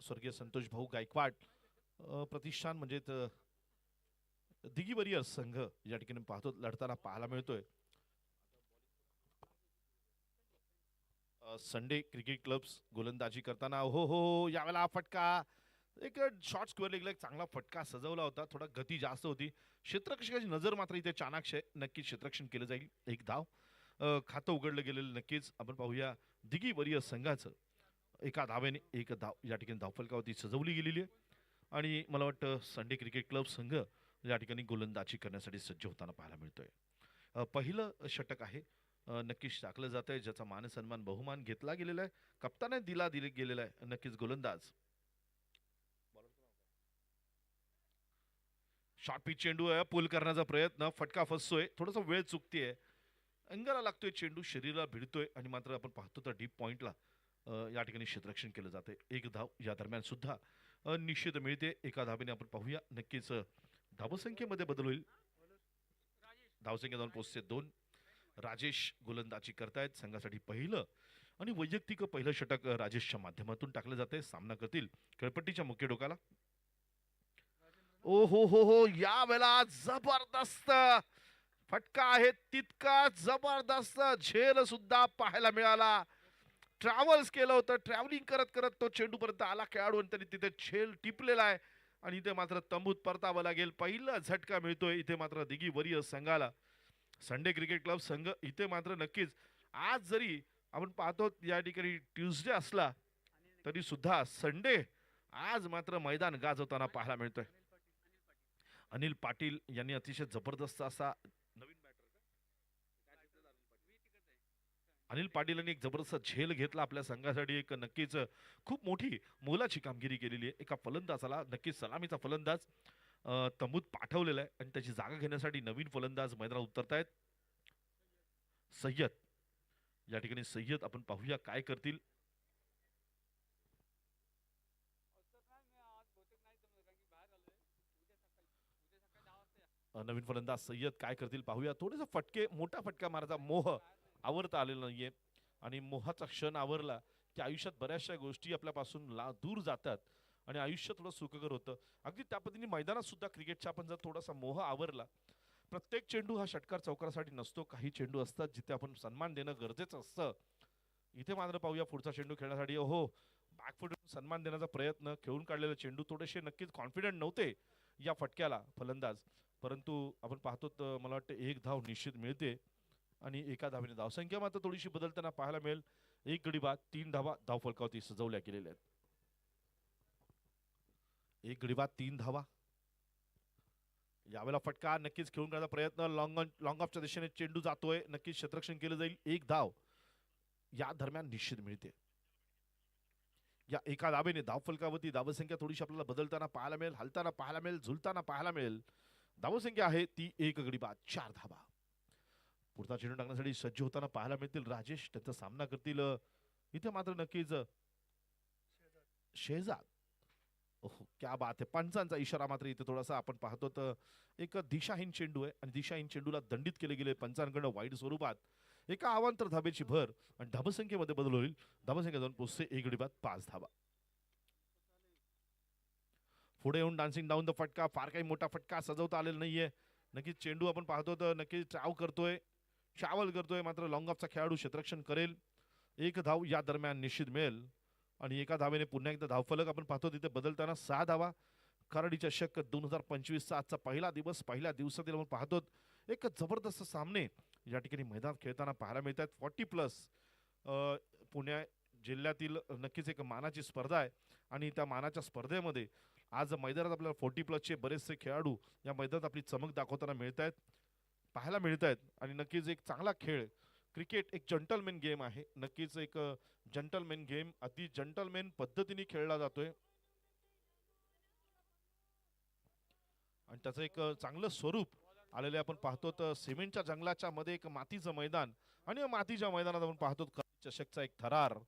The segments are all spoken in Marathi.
स्वर्गीय संतोष भाऊ गायकवाड प्रतिष्ठान म्हणजे दिगी वरियर्स संघ या ठिकाणी पाहतो लढताना पाहायला मिळतोय. संडे क्रिकेट क्लब्स गोलंदाजी करताना हो यावेळेला हा फटका एक शॉर्ट स्क्वेअर लेगला एक चांगला फटका सजवला होता. थोडा गती जास्त होती. क्षेत्ररक्षकाची नजर मात्र इथे चाणाक्ष आहे. नक्कीच क्षेत्ररक्षण केलं जाईल. एक धाव खातं उघडलं गेलेलं नक्कीच आपण पाहूया दिगी वरियर्स संघाचं एका धावेने एक धाव या ठिकाणी धावफलकावरती सजवली गेलेली आहे. आणि मला वाटतं संडे क्रिकेट क्लब संघ या ठिकाणी गोलंदाजी करण्यासाठी सज्ज होताना पाहायला मिळतोय. पहिलं षटक आहे. नक्कीच टाकलं जात आहे ज्याचा मानसन्मान बहुमान घेतला गेलेला आहे. कप्ताने दिले गेलेला आहे. नक्कीच गोलंदाज शॉर्ट पिच चेंडू आहे. पुल करण्याचा प्रयत्न फटका फसतोय. थोडासा वेळ चुकतीये. अंगाला लागतोय चेंडू शरीराला भिडतोय आणि मात्र आपण पाहतो तर डीप पॉइंटला या ठिकाणी क्षेत्ररक्षण केलं जाते. एक धाव या दरम्यान सुद्धा निश्चित मिळते. एका धावेने आपण पाहूया नक्कीच धावसंख्येमध्ये बदल होईल. धावसंख्या जाऊन पोहोचते 2. राजेश गोलंदाजी करतायत. संघासाठी पहिलं आणि वैयक्तिक पहिलं षटक राजेशच्या माध्यमातून टाकलं जाते. सामना करतील खेळपट्टीच्या मुख्य डोकाला. ओ हो या वेळेला जबरदस्त फटका आहे. तितका जबरदस्त झेल सुद्धा पाहायला मिळाला. ट्रॅव्हल्स केलं होतं. ट्रॅव्हलिंग करत करत तो चेंडू पर्यंत आला खेळाडू आणि त्यांनी तिथे झेल टिपलेला आहे आणि इथे मात्र तंबूत परतावं लागेल. पहिला झटका मिळतोय इथे मात्र दिगी वरियर्स संघाला. संडे क्रिकेट क्लब संघ इथे मात्र नक्कीच आज जरी आपण पाहतो या ठिकाणी ट्यूजडे असला तरी सुद्धा संडे आज मात्र मैदान गाजवताना पाहायला मिळतोय. अनिल पाटील यांनी अतिशय जबरदस्त असा नवीन अनिल पाटील यांनी एक जबरदस्त झेल घेतला आपल्या संघासाठी. एक नक्कीच खूप मोठी मोलाची कामगिरी केलेली आहे. एका फलंदाजाला नक्कीच सलामीचा फलंदाज तंबूत पाठवलेला आहे आणि त्याची जागा घेण्यासाठी नवीन फलंदाज मैदानात उतरतायत. सय्यद या ठिकाणी सय्यद आपण पाहूया काय करतील. नवीन फलंदाज सय्यद काय करतील पाहूया. थोडेसे फटके मोठा फटका मारायचा मोह आवरता आलेला नाहीये आणि मोहाचा क्षण आवरला की आयुष्यात बऱ्याचशा गोष्टी आपल्यापासून दूर जातात आणि आयुष्य थोडं सुखकर होतं. अगदी त्या पद्धतीने मैदानात सुद्धा क्रिकेटच्या आपण जर थोडासा मोह आवरला. प्रत्येक चेंडू हा षटकार चौकारासाठी नसतो. काही चेंडू असतात जिथे आपण सन्मान देणं गरजेचं असतं. इथे मात्र पाहूया पुढचा चेंडू खेळण्यासाठी हो बॅकफुट सन्मान देण्याचा प्रयत्न. खेळून काढलेला चेंडू थोडेसे नक्कीच कॉन्फिडंट नव्हते या फटक्याला फलंदाज. परंतु आपण पाहतो तर मला वाटतं एक धाव निश्चित मिळते आणि एका धावेने धावसंख्या मात्र थोडीशी बदलताना पाहायला मिळेल. एक गडी बाद 3 धावा धावफलकावरती सजवल्या गेलेल्या आहेत. एक गडी बाद 3 धावा. यावेळेला फटका नक्कीच खेळून काढण्याचा प्रयत्न. लॉंग ऑफच्या दिशेने चेंडू जातोय. नक्कीच क्षेत्ररक्षण केलं जाईल. एक धाव या दरम्यान निश्चित मिळते. या एका धावेने धावफलकावरती धावसंख्या थोडीशी आपल्याला बदलताना पाहायला मिळेल. हलताना पाहायला मिळेल. झुलताना पाहायला मिळेल. धावसंख्या आहे ती एक गडी बाद 4 धावा. पुढचा चेंडू टाकण्यासाठी सज्ज होताना पाहायला मिळतील राजेश. त्यांचा सामना करतील इथे मात्र नक्कीच शेहजाद. ओहो क्या बात आहे. पंचांचा इशारा मात्र इथे थोडासा आपण पाहतो तर एक दिशाहीन चेंडू आहे आणि दिशाहीन चेंडूला दंडित केले गेले पंचांकडनं वाईट स्वरूपात. एका अवांतर धाबेची भर आणि धाबसंख्येमध्ये बदल होईल. धाबसंख्या जाऊन पोचते एक गडी बाद 5 धावा. पुढे येऊन डान्सिंग डाऊन द फटका. फार काही मोठा फटका सजवता आलेला नाहीये. नक्कीच चेंडू आपण पाहतो तर नक्कीच ट्रॅव्हल करतोय मात्र लॉंग ऑफचा खेळाडू क्षेत्ररक्षण करेल. एक धाव या दरम्यान निश्चित मिळेल आणि एका धावेने पुन्हा एकदा धावफलक आपण पाहतो तिथे बदलताना 6 धावा. कराडी चषक 2025चा आजचा पहिला दिवस. पहिल्या दिवसातील आपण पाहतो एक जबरदस्त सामने या ठिकाणी मैदानात खेळताना पाहायला मिळतात. 40+ पुणे जिल्ह्यातील नक्कीच एक मानाची स्पर्धा आहे आणि त्या मानाच्या स्पर्धेमध्ये आज मैदानात आपल्याला 40+ बरेचसे खेळाडू या मैदानात आपली चमक दाखवताना मिळत आहेत पाहायला मिळत आहेत आणि नक्कीच एक चांगला खेळ. क्रिकेट एक जंटलमॅन गेम आहे. नक्कीच एक जंटलमॅन गेम अति जंटलमॅन पद्धतीने खेळला जातोय आणि त्याचं एक चांगलं स्वरूप आलेले आपण पाहतो तर सिमेंटच्या जंगलाच्या मध्ये एक मातीचं मैदान आणि मातीच्या मैदानात आपण पाहतो चषकचा एक थरार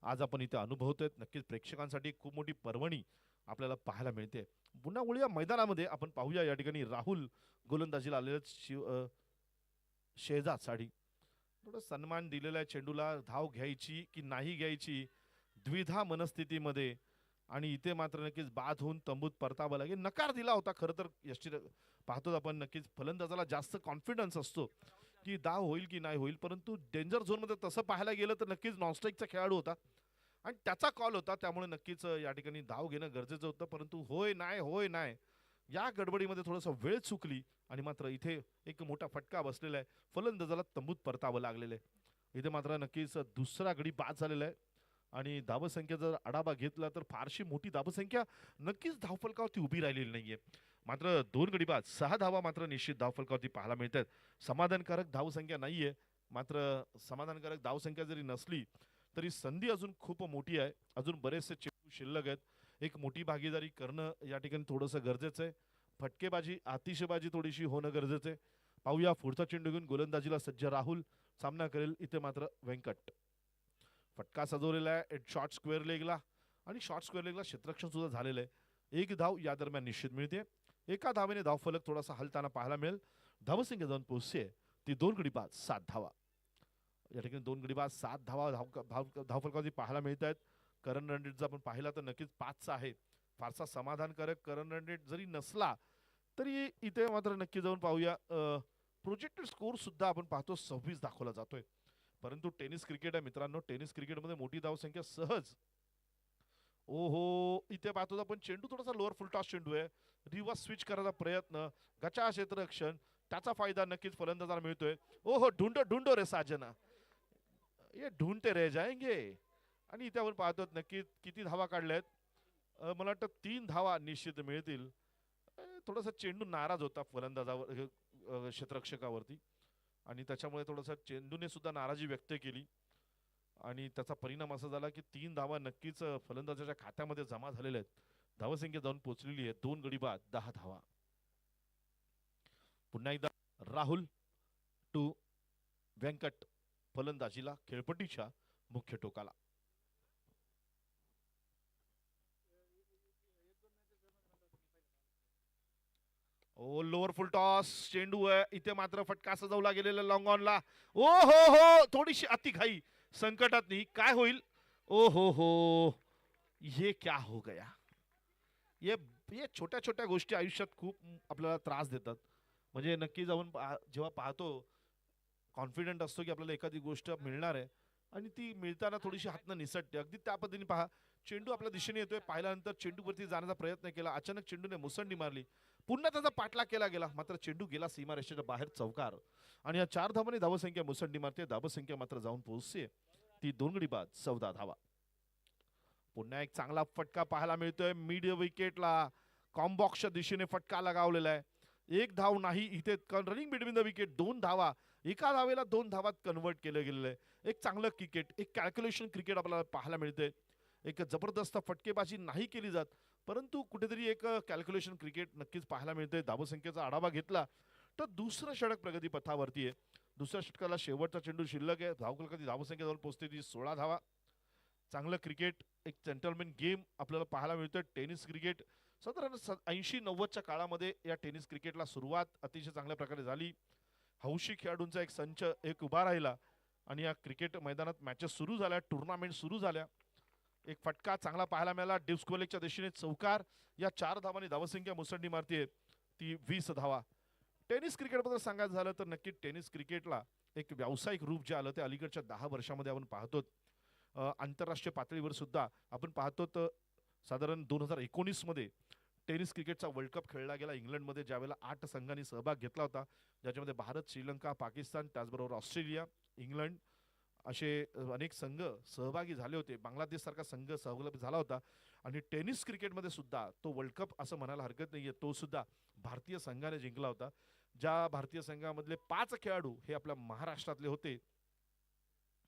आज आपण इथे अनुभवतोय. नक्कीच प्रेक्षकांसाठी खूप मोठी पर्वणी आपल्याला पाहायला मिळते. पुन्हा वळूया मैदानामध्ये आपण पाहूया या ठिकाणी राहुल गोलंदाजीला आलेलं शेहजाद साडी. थोडं सन्मान दिलेला आहे चेंडूला. धाव घ्यायची की नाही घ्यायची द्विधा मनस्थितीमध्ये आणि इथे मात्र नक्कीच बाद होऊन तंबूत परतावं लागेल. नकार दिला होता खरं तर पाहतो आपण नक्कीच फलंदाजाला जास्त कॉन्फिडन्स असतो की धाव होईल की नाही होईल, परंतु डेंजर झोनमध्ये तसं पाहायला गेलं तर नक्कीच नॉनस्ट्राईकचा खेळाडू होता आणि त्याचा कॉल होता, त्यामुळे नक्कीच या ठिकाणी धाव घेणं गरजेचं होतं. परंतु होय नाही या गडबडीमध्ये थोडंसं वेळ चुकली आणि मात्र इथे एक मोठा फटका बसलेला आहे. फलंदाजाला तंबूत परतावं लागलेलं आहे. इथे मात्र नक्कीच दुसरा गडी बाद झालेला आहे आणि धावसंख्या जर आढावा घेतला तर फारशी मोठी धावसंख्या नक्कीच धावफलकावरती उभी राहिलेली नाहीये. मात्र 2 गडी बाद 6 धावा मात्र निश्चित धावफलकावरती पाहायला मिळतात. समाधानकारक धावसंख्या नाहीये. मात्र समाधानकारक धावसंख्या जरी नसली तरी संधी अजून खूप मोठी आहे. अजून बरेचसे चेंडू शिल्लक आहेत. एक मोठी भागीदारी करणं या ठिकाणी थोडंसं गरजेचं आहे. फटकेबाजी आतिषबाजी थोडीशी होणं गरजेचं आहे. पाहूया पुढचा चेंडू घेऊन गोलंदाजीला सज्ज राहुल सामना करेल. इथे मात्र व्यंकट फटका सजवलेला आहे शॉर्ट स्क्वेअर लेगला आणि शॉर्ट स्क्वेअर लेगला क्षेत्ररक्षण सुद्धा झालेलं आहे. एक धाव या दरम्यान निश्चित मिळते. एका धावेने धावफलक थोडासा हलताना पाहायला मिळेल. धावसंख्या जाऊन पोहोचते ती 2 गडी बाद 7 धावा. या ठिकाणी 2 गडी बाद 7 धावा धावफलकावरती पाहायला मिळत आहेत. करण रन जर आपण पाहिला तर नक्कीच 5चा आहे. फारसा समाधानकारक करण रन जरी नसला तरी इथे मात्र नक्की जाऊन पाहूया. प्रोजेक्टेड स्कोर सुद्धा आपण पाहतो 26 दाखवला जातोय. परंतु टेनिस क्रिकेट आहे मित्रांनो. टेनिस क्रिकेटमध्ये मोठी धावसंख्या सहज. ओहो, इथे पाहतो आपण चेंडू थोडासा लोअर फुल टॉस चेंडू आहे. रिव्हर्स स्विच करायचा प्रयत्न, गचा क्षेत्ररक्षण, त्याचा फायदा नक्कीच फलंदाजाला मिळतोय. ओहो, ढूंढो रे साजना, ये ढूंढते रह जाएंगे. आणि इथे आपण पाहतो नक्की किती धावा काढल्यात. मला वाटतं 3 धावा निश्चित मिळतील. थोडासा चेंडू नाराज होता फलंदाजावर क्षेत्ररक्षकावरती आणि त्याच्यामुळे थोडासा चेंडूने सुद्धा नाराजी व्यक्त केली आणि त्याचा परिणाम असा झाला की 3 धावा नक्कीच फलंदाजाच्या खात्यामध्ये जमा झालेल्या आहेत. धावसंख्या जाऊन पोहोचलेली आहे 2 गडी बाद 10 धावा. पुन्हा एकदा राहुल टू व्यंकट फलंदाजीला खेळपट्टीच्या मुख्य टोकाला. ओ लोअर फुल टॉस चेंडू आहे. इथे मात्र फटका सजवला गेलेला लॉंग ऑनला. ओ हो थोडीशी अतिघाई संकटात नाही. काय होईल. ओ हो ये क्या हो गया. ये छोट्या छोट्या गोष्टी आयुष्यात खूप आपल्याला त्रास देतात. म्हणजे नक्की जाऊन जेव्हा पाहतो कॉन्फिडंट असतो की आपल्याला एखादी गोष्ट मिळणार आहे आणि ती मिळताना थोडीशी हातनं निसटते. अगदी त्या पद्धतीने पहा चेंडू आपल्या दिशेने येतोय. पाहिल्यानंतर चेंडूवरती जाण्याचा प्रयत्न केला. अचानक चेंडूने मुसंडी मारली. पुन्हा त्याचा पाठलाग केला गेला. मात्र चेंडू गेला सीमारेषेच्या बाहेर चौकार आणि या 4 धावांनी धावसंख्या मुसंडी मारते. धावसंख्या मात्र जाऊन पोहोचते ती 2 गडी बाद 14 धावा. पुन्हा एक चांगला फटका पाहायला मिळतोय मिड विकेटला. कॉम्बॉक्सच्या दिशेने फटका लगावलेला आहे. एक धाव नाही इथे रनिंग बिटवीन द विकेट 2 धावा. एका धावेला 2 धावात कन्वर्ट केलं गेलेलं आहे. एक चांगलं क्रिकेट, एक कॅल्क्युलेशन क्रिकेट आपल्याला पाहायला मिळते. एक जबरदस्त फटकेबाजी नाही केली जात, परंतु कुठेतरी एक कॅल्क्युलेशन क्रिकेट नक्कीच पाहायला मिळते. धावसंख्येचा आढावा घेतला तर दुसरं षटक प्रगती पथावरती आहे. दुसऱ्या षटकाला शेवटचा चेंडू शिल्लक आहे. धावसंख्या जाऊन पोहोचते ती 16 धावा. चांगलं क्रिकेट, एक जेंटलमॅन गेम आपल्याला पाहायला मिळतोय. टेनिस क्रिकेट साधारण 80-90च्या काळामध्ये या टेनिस क्रिकेटला सुरुवात अतिशय चांगल्या प्रकारे झाली. हौशी खेळाडूंचा एक संच एक उभा राहिला आणि या क्रिकेट मैदानात मॅचेस सुरू झाल्या, टुर्नामेंट सुरू झाल्या. एक फटका चांगला पाहायला मिळाला डिस्क्वालिफिकेशनच्या दिशेने चौकार. या 4 धावांनी धावसंख्या मुसंडी मारते ती 20 धावा. टेनिस क्रिकेटबद्दल सांगायचं झालं तर नक्की टेनिस क्रिकेटला एक व्यावसायिक रूप जे आलं ते अलीकडच्या 10 वर्षामध्ये आपण पाहतो. आंतरराष्ट्रीय पातळीवर सुद्धा आपण पाहतो तर साधारण 2019 मध्ये टेनिस क्रिकेटचा वर्ल्ड कप खेळला गेला इंग्लंडमध्ये, ज्यावेळेला 8 संघांनी सहभाग घेतला होता, ज्याच्यामध्ये भारत, श्रीलंका, पाकिस्तान, त्याचबरोबर ऑस्ट्रेलिया, इंग्लंड असे अनेक संघ सहभागी झाले होते. बांगलादेश सारखा संघ सहभागी झाला होता आणि टेनिस क्रिकेटमध्ये सुद्धा तो वर्ल्ड कप असं म्हणायला हरकत नाहीये, तो सुद्धा भारतीय संघाने जिंकला होता. ज्या भारतीय संघामधले 5 खेळाडू हे आपल्या महाराष्ट्रातले होते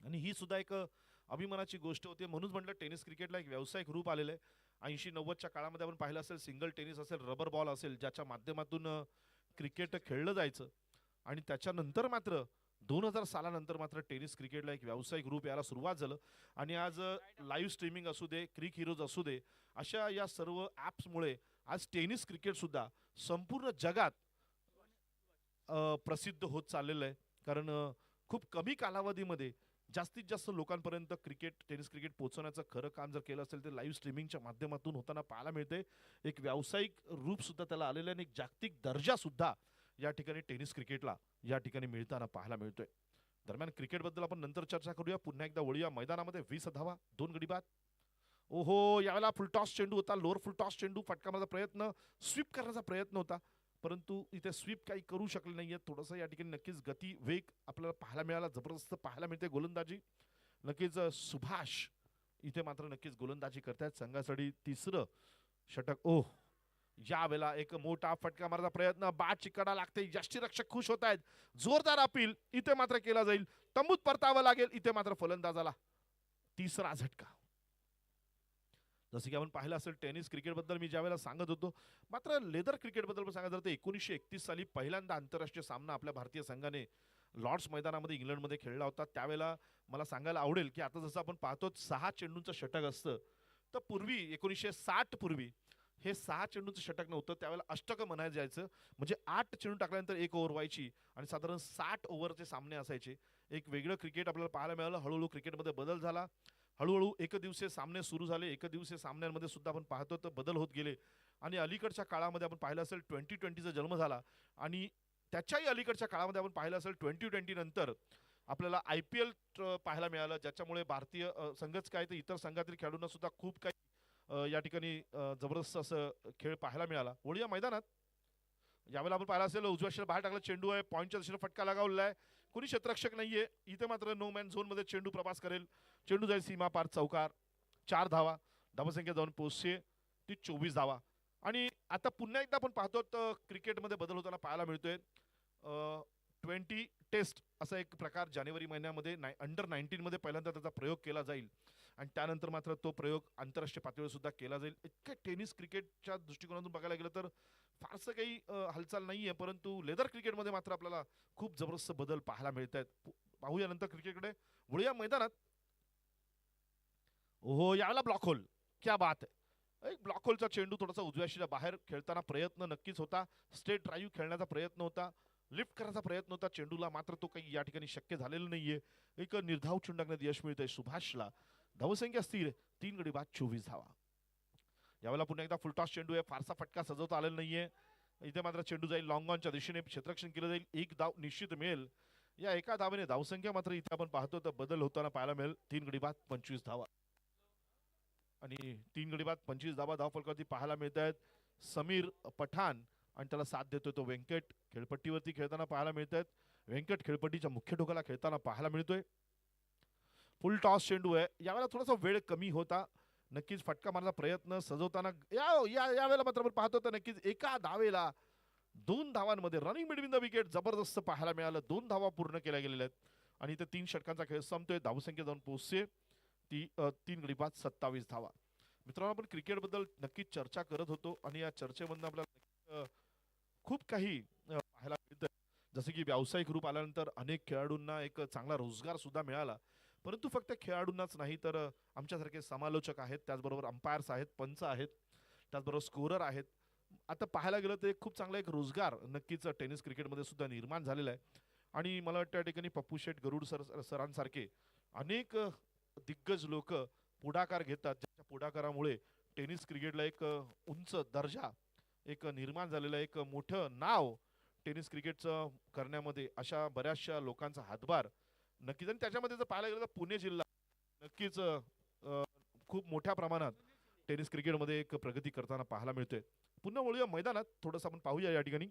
आणि ही सुद्धा एक अभिमानाची गोष्ट होती. म्हणून म्हटलं टेनिस क्रिकेटला एक व्यावसायिक रूप आलेलं आहे. 80-90च्या काळामध्ये आपण पाहिलं असेल सिंगल टेनिस असेल, रबर बॉल असेल, ज्याच्या माध्यमातून क्रिकेट खेळलं जायचं आणि त्याच्यानंतर मात्र 2000 सालानंतर मात्र टेनिस क्रिकेटला एक व्यावसायिक रूप यायला सुरुवात झालं. आणि आज लाईव्ह स्ट्रीमिंग असू दे, क्रिक हिरोज असू दे, अशा या सर्व ॲप्समुळे आज टेनिस क्रिकेट सुद्धा संपूर्ण जगात प्रसिद्ध होत चाललेलं आहे. कारण खूप कमी कालावधीमध्ये जास्तीत जास्त लोकांपर्यंत टेनिस क्रिकेट पोहोचवण्याचं खरं काम जर केलं असेल तर लाईव्ह स्ट्रीमिंगच्या माध्यमातून होताना पाहायला मिळते. एक व्यावसायिक रूप सुद्धा त्याला आलेलं आहे आणि एक जागतिक दर्जा सुद्धा या ठिकाणी टेनिस क्रिकेटला या ठिकाणी मिळताना पाहायला मिळतोय. दरम्यान क्रिकेटबद्दल आपण नंतर चर्चा करूया. पुन्हा एकदा वळूया मैदानामध्ये. 20 धावा, 2 गडी बाद. ओहो, यावेळेला फुलटॉस चेंडू होता. लोअर फुलटॉस चेंडू फटका मारण्याचा प्रयत्न, स्वीप करण्याचा प्रयत्न होता. परंतु इथे स्वीप काही करू शकले नाहीये. थोडंसं या ठिकाणी नक्कीच गती, वेग आपल्याला पाहायला मिळाला. जबरदस्त पाहायला मिळते गोलंदाजी. नक्कीच सुभाष इथे मात्र नक्कीच गोलंदाजी करतायत. संघासाठी तिसरं षटक. ओह, यावेळेला एक मोठा फटका मारण्याचा प्रयत्न, बाद चिकडा लागते. यष्टीरक्षक खुश होत आहेत. जोरदार अपील इथे मात्र केला जाईल. तंबूत परतावं लागेल. इथे मात्र फलंदाजाला तिसरा झटका. जसं की आपण पाहिलं असेल टेनिस क्रिकेटबद्दल मी ज्यावेळेला सांगत होतो, मात्र लेदर क्रिकेटबद्दल पण सांगायचं तर 1931 साली पहिल्यांदा आंतरराष्ट्रीय सामना आपल्या भारतीय संघाने लॉर्ड्स मैदानामध्ये इंग्लंडमध्ये खेळला होता. त्यावेळेला मला सांगायला आवडेल की आता जसं आपण पाहतो 6 चेंडूंचं षटक असतं, तर पूर्वी 1960 पूर्वी हे 6 चेंडूंचं षटक नव्हतं. त्यावेळेला अष्टक म्हणायला जायचं. म्हणजे 8 चेंडू टाकल्यानंतर 1 ओव्हर व्हायची आणि साधारण 60 ओव्हरचे सामने असायचे. एक वेगळं क्रिकेट आपल्याला पाहायला मिळालं. हळूहळू क्रिकेटमध्ये बदल झाला. हळूहळू एकदिवसीय सामने सुरू झाले. एकदिवसीय सामन्यांमध्ये सुद्धा आपण पाहतो तर बदल होत गेले आणि अलीकडच्या काळामध्ये आपण पाहिलं असेल 2020चा जन्म झाला आणि त्याच्याही अलीकडच्या काळामध्ये आपण पाहिलं असेल 2020 नंतर आपल्याला IPL पाहायला मिळालं, ज्याच्यामुळे भारतीय संघच काय तर इतर संघातील खेळाडूंना सुद्धा खूप काही या ठिकाणी जबरदस्त असं खेळ पाहायला मिळाला. वळूया मैदानात. यावेळेला आपण पाहिलं असेल उजव्या दिशेला बाहेर टाकला चेंडू आहे. पॉईंटच्या दिशेने फटका लगावलेला आहे. कोणी क्षेत्ररक्षक नाहीये इथे. मात्र नो मॅन झोन मध्ये चेंडू प्रवास करेल. चेंडू जाईल सीमा पार चौकार. 4 धावा. धावसंख्या जाऊन पोहोचते ती 24 धावा. आणि आता पुन्हा एकदा आपण पाहतो तर क्रिकेटमध्ये बदल होताना पाहायला मिळतोय. 20 टेस्ट असा एक प्रकार जानेवारी महिन्यामध्ये अंडर 19 मध्ये पहिल्यांदा त्याचा प्रयोग केला जाईल आणि त्यानंतर मात्र तो प्रयोग आंतरराष्ट्रीय पातळीवर सुद्धा केला जाईल. इतकं टेनिस क्रिकेटच्या दृष्टिकोनातून बघायला गेलं तर फारसं काही हालचाल नाहीये, परंतु लेदर क्रिकेटमध्ये मात्र आपल्याला खूप जबरदस्त बदल पाहायला मिळत आहेत. पाहूया नंतर क्रिकेटकडे. वळूया मैदानात. ओहो, यावेळेला ब्लॉक होल. क्या बात आहे. एक ब्लॉक होलचा चेंडू थोडासा उजव्याशीला बाहेर खेळताना प्रयत्न नक्कीच होता. स्ट्रेट ड्राईव्ह खेळण्याचा प्रयत्न होता. लिफ्ट करण्याचा प्रयत्न होता चेंडूला, मात्र तो काही या ठिकाणी शक्य झालेला नाहीये. एक निर्धाव चेंडू टाकण्यात यश मिळतंय सुभाषला. धावसंख्या स्थिर 3 गडी बाद 24 धावा. यावेळेला पुन्हा एकदा फुलटॉस चेंडू आहे. फारसा फटका सजवता आलेला नाहीये. इथे मात्र चेंडू जाईल लॉंग ऑनच्या दिशेने. क्षेत्ररक्षण केलं जाईल. एक धाव निश्चित मिळेल. या एका धावेने धावसंख्या मात्र इथे आपण पाहतो तर बदल होताना पाहायला मिळेल. 3 गडी बाद 25 धावा आणि 3 गडी बाद 25 धावा धावफलकावरती पाहायला मिळत आहेत. समीर पठाण आणि त्याला साथ देतोय तो व्यंकट खेळपट्टीवरती खेळताना पाहायला मिळत आहेत. व्यंकट खेळपट्टीच्या मुख्य टोकाला खेळताना पाहायला मिळतोय. फुल टॉस चेंडू आहे. यावेळेला थोडासा वेळ कमी होता. नक्कीच फटका मारण्याचा प्रयत्न सजवताना यावेळेला मात्र आपण पाहतो तर नक्कीच एका धावेला 2 धावांमध्ये रनिंग बिटवीन द विकेट जबरदस्त पाहायला मिळालं. 2 धावा पूर्ण केल्या गेलेल्या आहेत आणि इथे 3 षटकांचा खेळ संपतोय. धावसंख्या जाऊन पोहोचते ती 3 गडी बाद 27 धावा. मित्रांनो, आपण क्रिकेटबद्दल नक्कीच चर्चा करत होतो आणि या चर्चेमधून आपल्याला खूप काही पाहायला मिळतं. जसं की व्यावसायिक रूप आल्यानंतर अनेक खेळाडूंना एक चांगला रोजगार सुद्धा मिळाला. परंतु फक्त खेळाडूंनाच नाही तर आमच्यासारखे समालोचक आहेत, त्याचबरोबर अंपायर्स आहेत, पंच आहेत, त्याचबरोबर स्कोरर आहेत. आता पाहायला गेलं तर खूप चांगला एक रोजगार नक्कीच टेनिस क्रिकेटमध्ये सुद्धा निर्माण झालेला आहे. आणि मला वाटतं या ठिकाणी पप्पू शेठ गरुड सरांसारखे अनेक दिग्गज लोक पुढाकार घेतात, ज्याच्या पुढाकारामुळे टेनिस क्रिकेटला एक उंच दर्जा एक निर्माण झालेलं एक मोठं नाव टेनिस क्रिकेटचं करण्यामध्ये अशा बऱ्याचशा लोकांचा हातभार नक्कीच. आणि त्याच्यामध्ये जर पाहायला गेलं तर पुणे जिल्हा नक्कीच खूप मोठ्या प्रमाणात टेनिस क्रिकेटमध्ये एक प्रगती करताना पाहायला मिळतोय. पुन्हा वळूया मैदानात. थोडंसं आपण पाहूया या ठिकाणी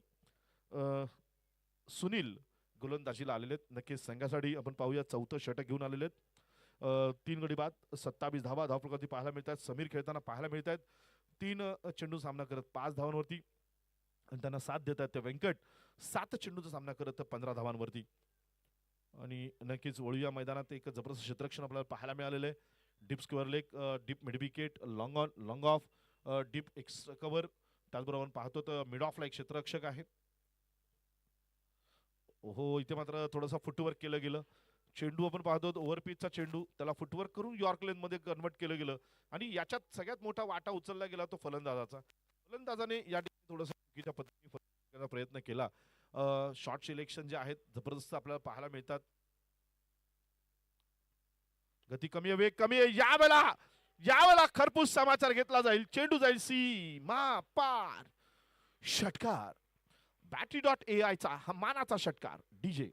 सुनील गोलंदाजीला आलेले आहेत. नक्कीच संघासाठी आपण पाहूया 4थं षटक घेऊन आलेले आहेत. 3 गडी बाद 27 धावा धावफलकावरती पाहायला मिळतात. समीर खेळताना पाहायला मिळत आहेत. 3 चेंडू सामना करत 5 धावांवरती आणि त्यांना साथ देतात ते व्यंकट 7 चेंडूचा सामना करत 15 धावांवरती. आणि नक्कीच वळूया मैदानात एक जबरदस्त क्षेत्ररक्षण आपल्याला पाहायला मिळालेलं आहे. Deep square leg, deep mid wicket, long on, long of, deep extra cover. त्याचबरोबर पाहतो तर मिड ऑफला एक क्षेत्ररक्षक आहे. हो, इथे मात्र थोडंसं फुटवर्क केलं गेलं. चेंडू आपण पाहतो ओव्हरपिचचा चेंडू त्याला फुटवर्क करून यॉर्क लेन मध्ये कन्वर्ट केलं गेलं आणि याच्यात सगळ्यात मोठा वाटा उचलला गेला तो फलंदाजाचा. फलंदाजाने या ठिकाणी थोडंसं चुकीच्या पद्धतीने करण्याचा प्रयत्न केला. शॉर्ट सिलेक्शन जे आहेत जबरदस्त आपल्याला पाहायला मिळतात. गती कमी आहे, वेग कमी आहे. यावेळेला खरपूस समाचार घेतला जाईल. चेंडू जाईल सीमा पार. षटकार. Battery.ai चा हा मानाचा षटकार. डीजे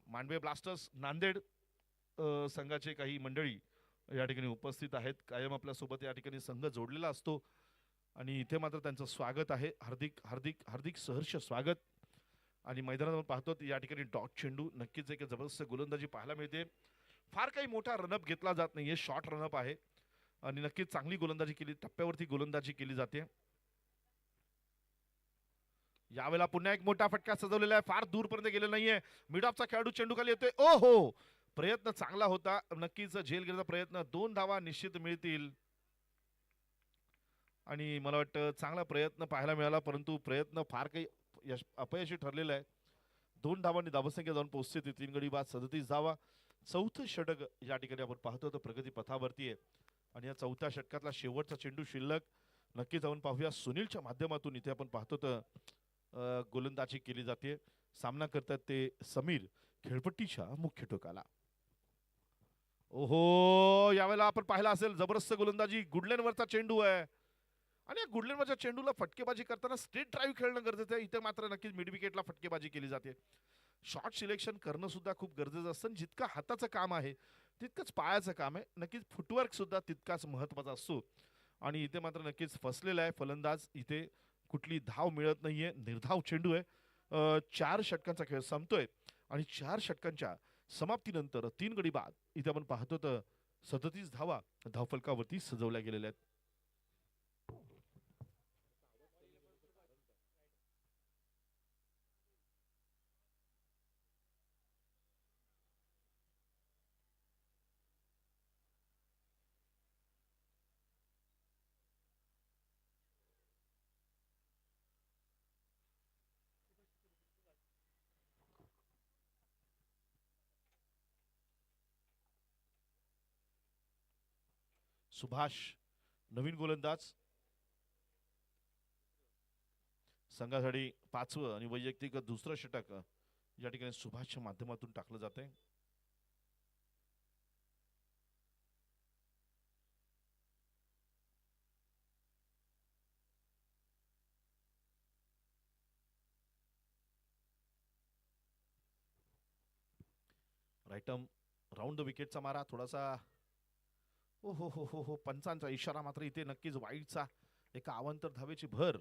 मांडवे ब्लास्टर्स नांदेड संघाचे काही मंडळी या ठिकाणी उपस्थित आहेत. कायम आपल्या सोबत या ठिकाणी संघ जोडलेला असतो आणि इथे मात्र त्यांचं स्वागत आहे. हार्दिक हार्दिक हार्दिक सहर्ष स्वागत. आणि मैदानात आपण पाहतो या ठिकाणी डॉट चेंडू नक्कीच एक जबरदस्त गोलंदाजी पाहायला मिळते. फार काही मोठा रनअप घेतला जात नाहीये, शॉर्ट रनअप आहे आणि नक्कीच चांगली गोलंदाजी केली, टप्प्यावरती गोलंदाजी केली जाते. यावेळेला पुन्हा एक मोठा फटका सजवलेला आहे, फार दूरपर्यंत गेलेला नाहीये. मिड ऑफचा खेळाडू चेंडू खाली येतोय. ओ हो, प्रयत्न चांगला होता, नक्कीच झेल घेण्याचा प्रयत्न. 2 धावा निश्चित मिळतील आणि मला वाटतं चांगला प्रयत्न पाहायला मिळाला, परंतु प्रयत्न फार काही अपयशी ठरलेला आहे. 2 धावांनी धावसंख्या जाऊन पोहोचते ती 3 गडी बाद 37 धावा. चौथं षटक या ठिकाणी आपण पाहतो तर प्रगती पथावरती आहे आणि या चौथ्या षटकातला शेवटचा चेंडू शिल्लक. नक्कीच आपण पाहूया सुनीलच्या माध्यमातून. इथे आपण पाहतो तर गोलंदाजी केली जाते. सामना करतात ते समीर खेळपट्टीच्या मुख्य टोकाला. ओहो, यावेळेला आपण पाहिला असेल जबरदस्त गोलंदाजी. गुडलेनवरचा चेंडू आहे आणि या गुडलेनवरच्या चेंडूला फटकेबाजी करताना स्ट्रेट ड्राईव्ह खेळणं गरजेचं आहे. इथे मात्र नक्कीच मिड विकेटला फटकेबाजी केली जाते. शॉट सिलेक्शन करणं सुद्धा खूप गरजेचं असतं. जितकं हाताचं काम आहे तितकंच पायाचं काम आहे. नक्कीच फुटवर्क सुद्धा तितकाच महत्वाचा असतो आणि इथे मात्र नक्कीच फसलेला आहे फलंदाज. इथे कुठली धाव मिळत नाहीये, निर्धाव चेंडू आहे. 4 षटकांचा खेळ संपतोय आणि 4 षटकांच्या समाप्तीनंतर 3 गडी बाद इथे आपण पाहतो तर 37 धावा धावफलकावरती सजवल्या गेलेल्या आहेत. सुभाष नवीन गोलंदाज संघासाठी 5वं आणि वैयक्तिक दुसरं षटक या ठिकाणी सुभाषच्या माध्यमातून टाकलं जाते. राईटम राऊंड द विकेटचा मारा थोडासा. ओ हो, पंचांचा इशारा मात्र इथे नक्कीच वाईटचा. एका अवांतर धावेची भर.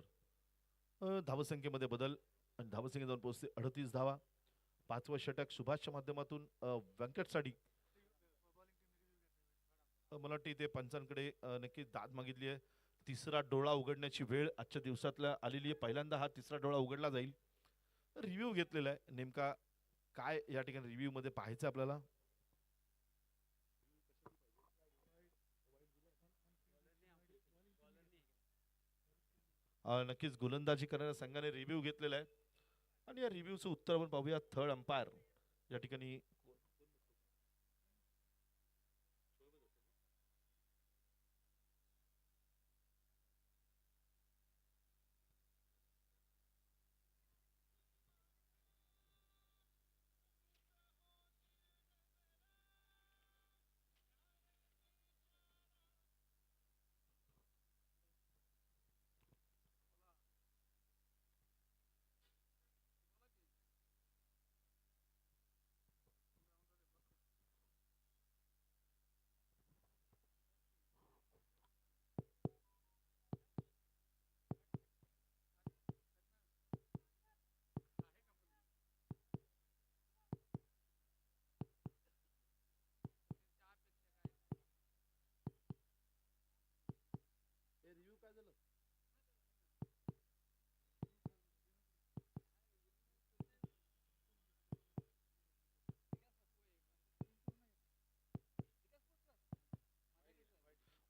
धावसंख्येमध्ये बदल आणि धावसंख्या जाऊन पोहोचते 38 धावा. 5वं षटक सुभाषच्या माध्यमातून व्यंकटसाठी. मला वाटतं इथे पंचांकडे नक्कीच दाद मागितली आहे. तिसरा डोळा उघडण्याची वेळ आजच्या दिवसातल्या आलेली आहे. पहिल्यांदा हा तिसरा डोळा उघडला जाईल. रिव्ह्यू घेतलेला आहे, नेमका काय या ठिकाणी रिव्ह्यू मध्ये पाहायचं आपल्याला. नक्कीच गोलंदाजी करणाऱ्या संघाने रिव्ह्यू घेतलेला आहे आणि या रिव्ह्यूचं उत्तर आपण पाहूया. थर्ड अंपायर या ठिकाणी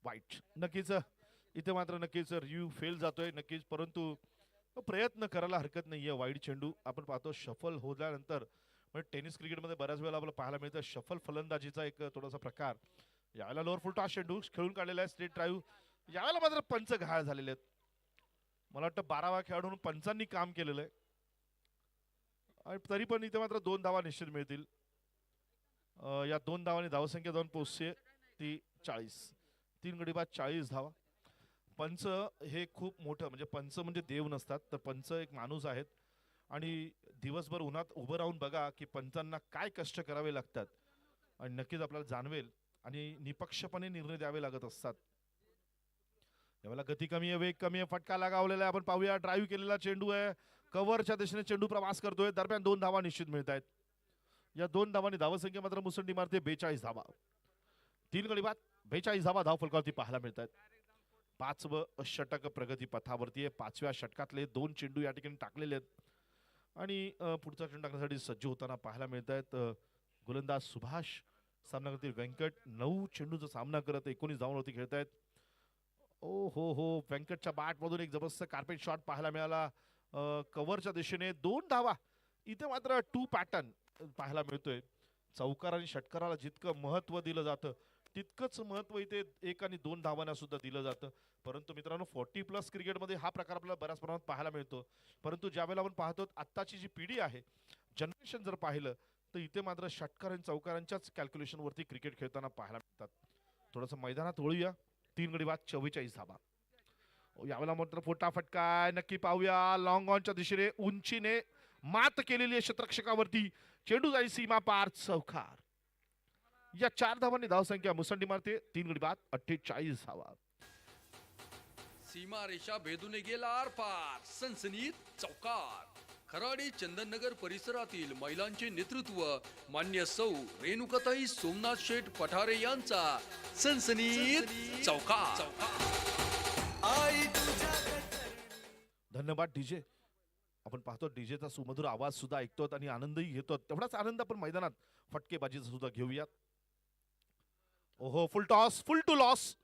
वाईट. नक्कीच इथे मात्र नक्कीच रिव्ह्यू फेल जातोय नक्कीच, परंतु प्रयत्न करायला हरकत नाहीये. वाईड चेंडू आपण पाहतो शफल होल्यानंतर म्हणजे टेनिस क्रिकेटमध्ये बऱ्याच वेळेला आपल्याला पाहायला मिळतं शफल फलंदाजीचा एक थोडासा प्रकार. यावेळेला लोअर फुल टॉस चेंडू खेळून काढलेला आहे स्ट्रेट ड्राईव्ह. यावेळेला मात्र पंच घायल झालेले आहेत. मला वाटतं 12व्या खेळाडूंनी पंचांनी काम केलेलं आहे आणि तरी पण इथे मात्र 2 धावा निश्चित मिळतील. या 2 धावांनी धावसंख्या जाऊन पोहोचते ती 40. 3 गडी बाद 40 धावा. पंच हे खूप मोठं म्हणजे पंच म्हणजे देव नसतात तर पंच एक माणूस आहेत आणि दिवसभर उन्हात उभं राहून बघा की पंचांना काय कष्ट करावे लागतात आणि नक्कीच आपल्याला जाणवेल आणि निपक्षपणे निर्णय द्यावे लागत असतात. यावेळेला गती कमी आहे, वेग कमी आहे, फटका लगावलेला आहे. आपण पाहूया ड्राईव्ह केलेला चेंडू आहे. कव्हरच्या दिशेने चेंडू प्रवास करतोय. दरम्यान 2 धावा निश्चित मिळत आहेत. या 2 धावांनी धावसंख्या मात्र मुसंडी मारते 42 धावा. 3 गडी बाद 42 धावा धावफलकावरती पाहायला मिळत आहेत. 5वं षटक प्रगती पथावरती आहे. 5व्या षटकातले 2 चेंडू या ठिकाणी टाकलेले आहेत आणि पुढचा चेंडू टाकण्यासाठी सज्ज होताना पाहायला मिळत आहेत. गोलंदाज सुभाष, सामना करतील व्यंकट. 9 चेंडूचा सामना करत 19 धावांवरती खेळतायत. ओ हो व्यंकटच्या बॅट मधून एक जबरदस्त कार्पेट शॉट पाहायला मिळाला. कव्हरच्या दिशेने 2 धावा. इथे मात्र 2 पॅटर्न पाहायला मिळतोय. चौकार आणि षटकाराला जितकं महत्व दिलं जातं तितकंच महत्व इथे 1 आणि 2 धावांना सुद्धा दिलं जातं. परंतु मित्रांनो 40+ क्रिकेटमध्ये हा प्रकार आपल्याला बऱ्याच प्रमाणात पाहायला मिळतो. परंतु ज्यावेळेला आपण पाहतो आत्ताची जी पिढी आहे, जनरेशन जर पाहिलं तर इथे मात्र षटकार आणि चौकारांच्याच कॅल्क्युलेशन वरती क्रिकेट खेळताना पाहायला मिळतात. थोडंसं मैदानात वळूया. 3 गडी बाद 44 धावा. यावेळेला मात्र मोठा फटका आहे. नक्की पाहूया. लॉंग ऑनच्या दिशेने उंचीने मात केलेली आहे क्षेत्ररक्षकावरती. चेंडू जाईल सीमा पार चौकार. या 4 धावांनी धावसंख्या मुसंडी मारते 3 गडी बाद 48 धावा. सीमा रेषा भेदून गेला आरपार. सनसनीत चौकार. खराडी चंदननगर परिसरातील महिलांचे नेतृत्व मान्य सौ रेणुकाताई सोमनाथ शेठ पठारे यांचा सनसनीत चौकार. धन्यवाद डीजे. आपण पाहतो डीजेचा सुमधुर आवाज सुद्धा ऐकतो आणि आनंदही घेतो. तेवढाच आनंद आपण मैदानात फटकेबाजीचा सुद्धा घेऊयात. ओहो full toss full to loss.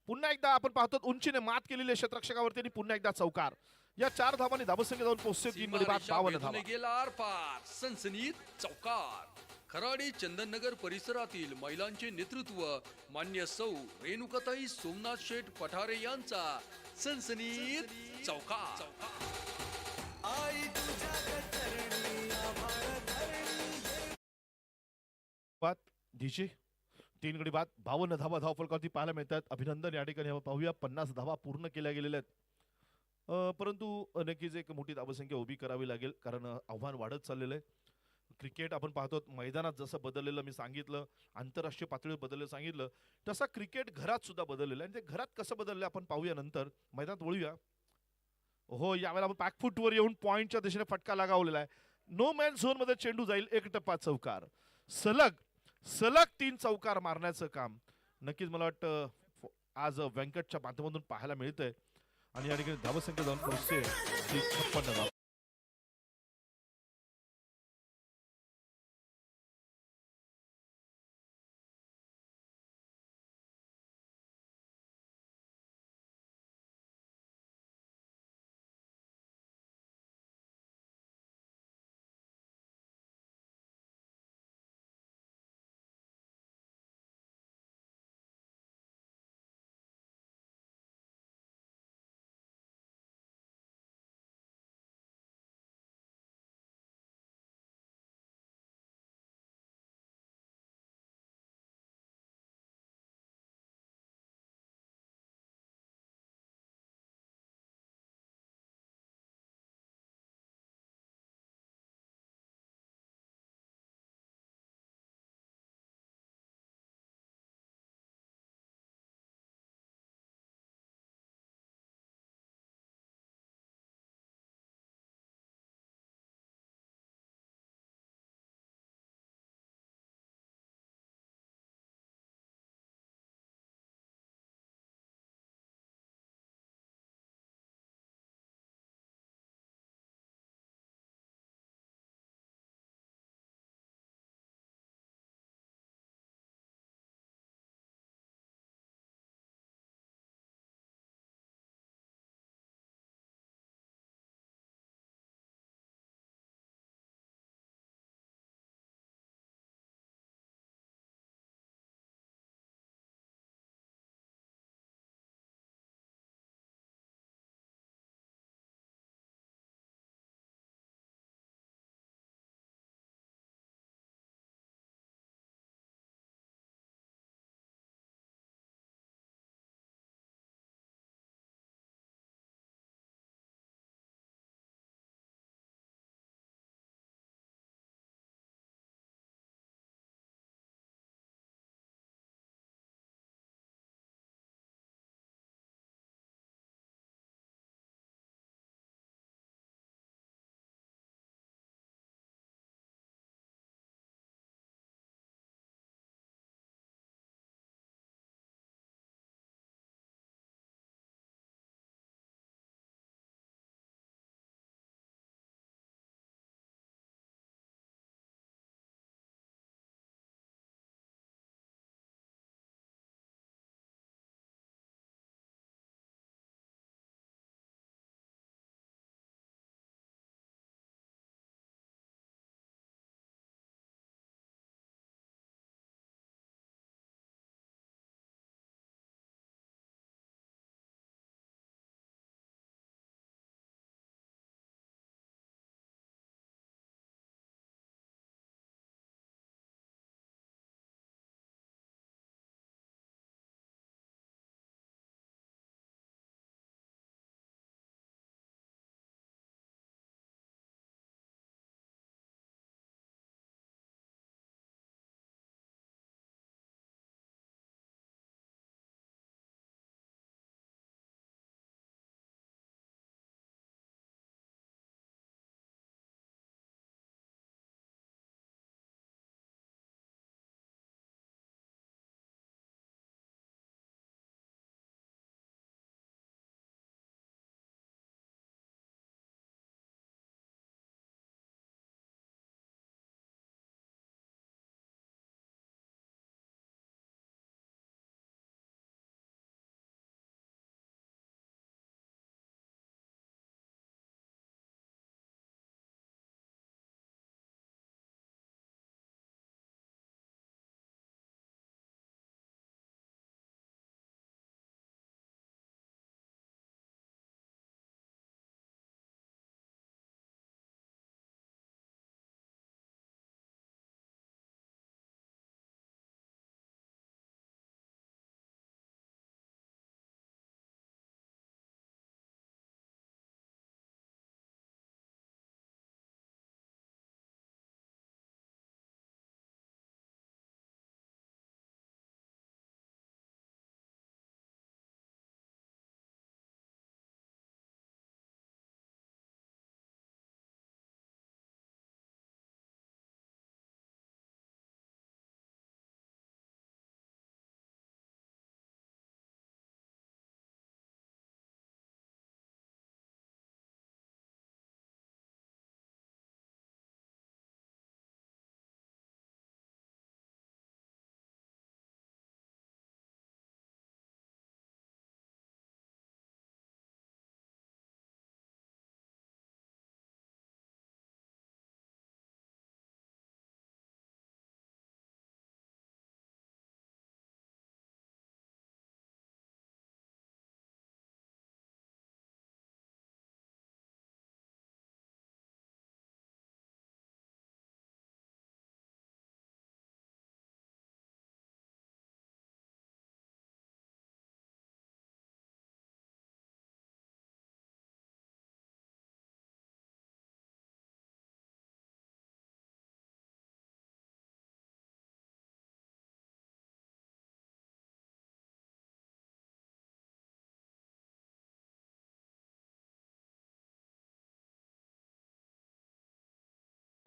पुन्हा एकदा आपण पाहतो उंचीने मात केलेली क्षेत्ररक्षकावरती आणि पुन्हा एकदा चौकार. या 4 धावांनी धावसंख्या जाऊन पोहोचते 3 गडी बाद 52 धावा. गेला आरपार. सनसनीत चौकार. खराडी चंदननगर परिसरातील महिलांचे नेतृत्व मान्य सौ रेणुकाताई सोमनाथ शेठ पठारे यांचा सनसनीत चौकार. डीजे 3 गडी बाद 52 धावा धावफलकावरती पाहायला मिळतात. अभिनंदन. या ठिकाणी आपण पाहूया 50 धावा पूर्ण केल्या गेलेल्या आहेत. परंतु नक्कीच एक मोठी धावसंख्या उभी करावी लागेल कारण आव्हान वाढत चाललेलं आहे. क्रिकेट आपण पाहतो मैदानात जसं बदललेलं मी सांगितलं, आंतरराष्ट्रीय पातळीवर बदललेलं सांगितलं, तसा क्रिकेट घरात सुद्धा बदललेलं आहे. आणि ते घरात कसं बदललं आपण पाहूया नंतर. मैदानात वळूया. हो यावेळेला आपण बॅकफुटवर येऊन पॉइंटच्या दिशेने फटका लगावलेला आहे. नो मॅन झोन मध्ये चेंडू जाईल. एक टप्पा चौकार. सलग सलग 3 चौकार मारण्याचं काम नक्कीच मला वाटतं आज व्यंकटच्या माध्यमातून पाहायला मिळतंय आणि या ठिकाणी धावसंख्या जाऊन पोहोचते 56 धावा.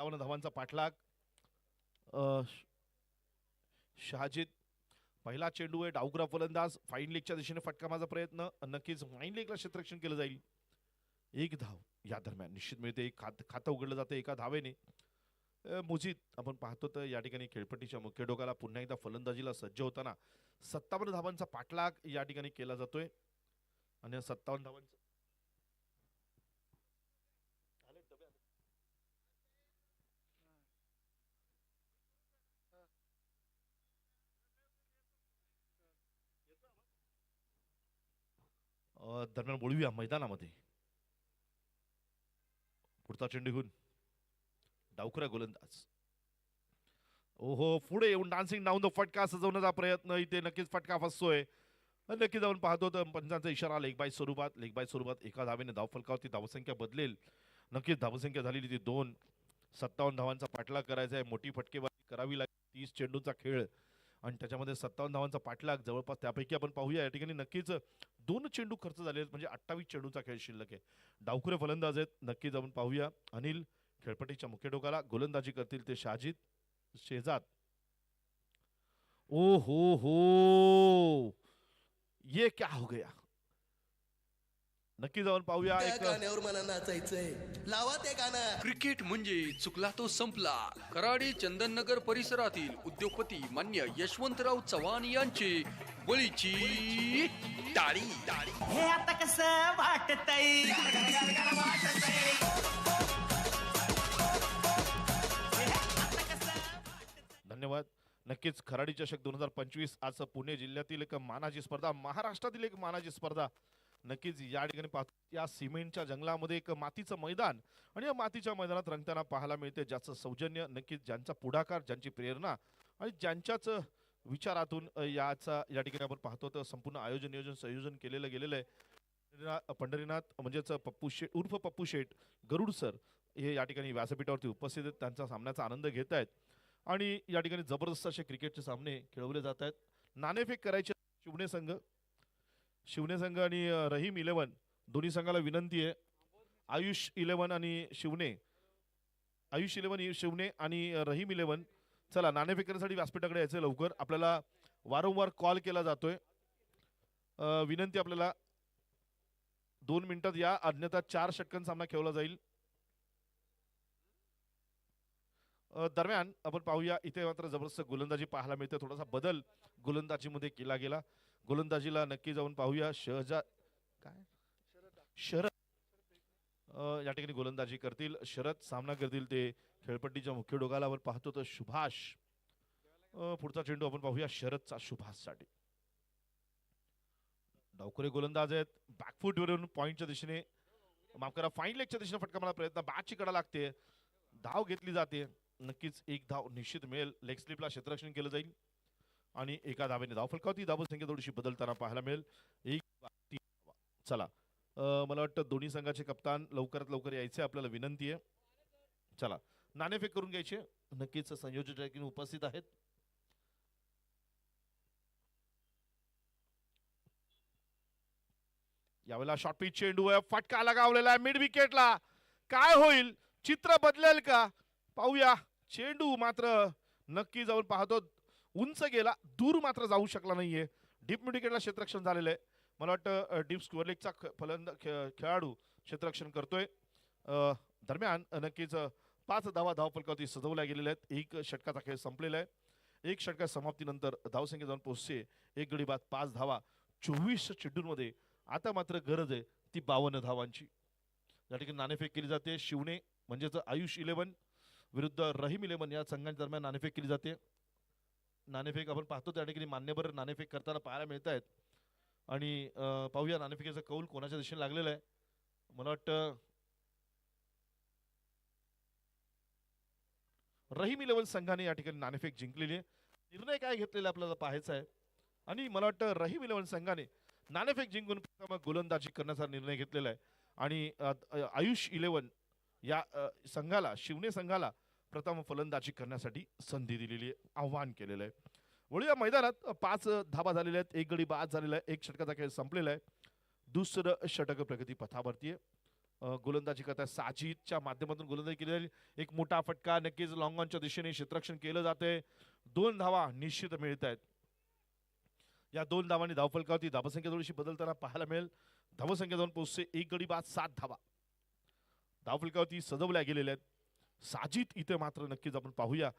57 धावांचा पाठलाग. अ, शहाजीत पहिला चेंडू आहे, डावखुरा फलंदाज फाईन लेगच्या दिशेने फटका मारण्याचा प्रयत्न, नक्कीच फाईन लेगला क्षेत्ररक्षण केलं जाईल. एक धाव या दरम्यान निश्चित मिळते. एक खातं उघडलं जातं एका धावेने. मुजीद आपण पाहतो तर या ठिकाणी खेळपट्टीच्या मुख्य डोकाला पुन्हा एकदा फलंदाजीला सज्ज होताना 57 धावांचा पाठलाग या ठिकाणी केला जातोय. आणि 57 धावांचा दरम्यान वळूया मैदानामध्ये. पुढचा चेंडू घेऊन डावखुरा गोलंदाज. ओहो, पुढे येऊन डान्सिंग डाऊन द फटका सजवण्याचा प्रयत्न. इथे नक्कीच फटका फसतोय. नक्की जाऊन पाहतो तर पंचांचा इशारा लेग बाय स्वरूपात एका धावेने धाव फलकावरती धावसंख्या बदलेल. नक्कीच धावसंख्या झालेली ती 2. 57 धावांचा पाठलाग करायचा आहे. मोठी फटकेबाजी करावी लागेल. 30 चेंडूचा खेळ आणि त्याच्यामध्ये 57 धावांचा पाठलाग जवळपास. त्यापैकी आपण पाहूया या ठिकाणी नक्कीच 2 चेंडू खर्च झाले आहेत, म्हणजे 28 चेंडूचा खेळ शिल्लक आहे. डावखुरे फलंदाज आहेत. नक्कीच आपण पाहूया. अनिल खेळपट्टीच्या मुख्य डोकाला गोलंदाजी करतील ते शहाजीत शेजाद. ओ हो, ये क्या हो गया. नक्की जाऊन पाहूया. त्या एक गाण्यावर मला नाचायचंय, लावा ते गाणं. क्रिकेट म्हणजे चुकला तो संपला. कराडी चंदननगर परिसरातील उद्योगपती मान्य यशवंतराव चव्हाण यांचे बळीची टाळी. हे आता कसं वाटतंय. धन्यवाद. नक्कीच खराडी चषक 2025 आज पुणे जिल्ह्यातील एक मानाची स्पर्धा, महाराष्ट्रातील एक मानाची स्पर्धा. नक्कीच या ठिकाणी पाहतो या सिमेंटच्या जंगलामध्ये एक मातीचं मैदान आणि या मातीच्या मैदानात रंगताना पाहायला मिळते ज्याचं सौजन्य, नक्कीच ज्यांचा पुढाकार, ज्यांची प्रेरणा आणि ज्यांच्याच विचारातून या ठिकाणी आपण पाहतो तर संपूर्ण आयोजन संयोजन केलेलं गेलेलं आहे. पंढरीनाथ म्हणजेच पप्पू शेठ उर्फ पप्पू शेठ गरुड सर हे या ठिकाणी व्यासपीठावरती उपस्थित आहेत. त्यांचा सामन्याचा आनंद घेत आहेत आणि या ठिकाणी जबरदस्त असे क्रिकेटचे सामने खेळवले जात आहेत. नाणेफेक करायचे शिवने संघ आणि रहीम 11 दोन्ही संघाला विनंती आहे. आयुष 11 आणि शिवने आणि रहीम 11 चला नाणेफेक करण्यासाठी व्यासपीठाकडे यायचं लवकर. आपल्याला वारंवार कॉल केला जातोय. विनंती आपल्याला 2 मिनिटात या, अन्यथा 4 षटकांचा सामना खेळवला जाईल. दरम्यान आपण पाहूया इथे मात्र जबरदस्त गोलंदाजी पाहायला मिळते. थोडासा बदल गोलंदाजीमध्ये केला गेला. गोलंदाजीला नक्की जाऊन पाहूया. शरद या ठिकाणी गोलंदाजी करतील. शरद सामना करतील ते खेळपट्टीच्या मुख्य डोकालावर पाहतो तर सुभाष. पुढचा चेंडू आपण पाहूया शरदचा सुभाष साठी. डावखुरे गोलंदाज आहेत. बॅकफूट वरून पॉइंटच्या दिशेने, माफ करा, फाईन लेगच्या दिशेने फटका मारण्याचा प्रयत्न. बॅटची कडा लागते, धाव घेतली जाते. नक्कीच एक धाव निश्चित मिळेल. लेग स्लिपला क्षेत्ररक्षण केलं जाईल आणि एका धावेने धाव फलकावती. धावसंख्या थोडीशी बदलताना पाहायला मिळेल. चला मला वाटतं दोन्ही संघाचे कप्तान लवकरात लवकर यायचे, आपल्याला विनंती आहे. चला नाणेफेक करून घ्यायचे. नक्कीच संयोजक उपस्थित आहेत. यावेळेला शॉर्ट पिच चेंडू आहे. फटका लगावलेला आहे मिड विकेटला. काय होईल, चित्र बदलेल का पाहूया. चेंडू मात्र नक्की जाऊन पाहतो उंच गेला, दूर मात्र जाऊ शकला नाहीये. डीप मिड विकेटला क्षेत्ररक्षण झालेलं आहे. मला वाटतं डीप स्क्वेअर लेगचा खेळाडू क्षेत्ररक्षण करतोय. दरम्यान नक्कीच 5 धावा धाव फलकावरती सजवल्या गेलेल्या आहेत. एक षटकाचा खेळ संपलेला आहे. एक षटका समाप्तीनंतर धावसंख्या जाऊन पोहोचते 1 गडी बाद 5 धावा 24 चेंडूंमध्ये. आता मात्र गरज आहे ती 52 धावांची. या ठिकाणी नाणेफेक केली जाते. शिवने म्हणजेच आयुष 11 विरुद्ध रहीम 11 या संघांच्या दरम्यान नाणेफेक केली जाते. नाणेफेक आपण पाहतो त्या ठिकाणी मान्यवर नाणेफेक करताना पाहायला मिळत आहेत. आणि पाहूया नाणेफेकीचा कौल कोणाच्या दिशेने लागलेला आहे. मला वाटतं रहीम 11 संघाने या ठिकाणी नाणेफेक जिंकलेली आहे. निर्णय काय घेतलेला आपल्याला पाहायचा आहे. आणि मला वाटतं रहीम 11 संघाने नाणेफेक जिंकून गोलंदाजी करण्याचा निर्णय घेतलेला आहे. आणि आयुष 11 या संघाला, शिवने संघाला प्रथम फलंदाजी करण्यासाठी संधी दिलेली आहे, आव्हान केलेलं आहे. वळूया मैदानात. 5 धाबा झालेल्या आहेत. 1 गडी बाद झालेला आहे. एक षटकाचा खेळ संपलेला आहे. दुसरं षटक प्रगती पथावरती आहे. गोलंदाजी करतात. साजिदच्या माध्यमातून गोलंदाजी केलेली एक मोठा फटका, नक्कीच लॉंग ऑनच्या दिशेने क्षेत्ररक्षण केलं जाते. 2 धावा निश्चित मिळत आहेत. या 2 धावांनी धावफलकावरती धावसंख्या थोडीशी बदलताना पाहायला मिळेल. धावसंख्या जाऊन पोहोचते 1 गडी बाद 7 धावा धावफलकावरती सजवल्या गेलेल्या आहेत. साजिद इथे मात्र नक्कीच आपण पाहूया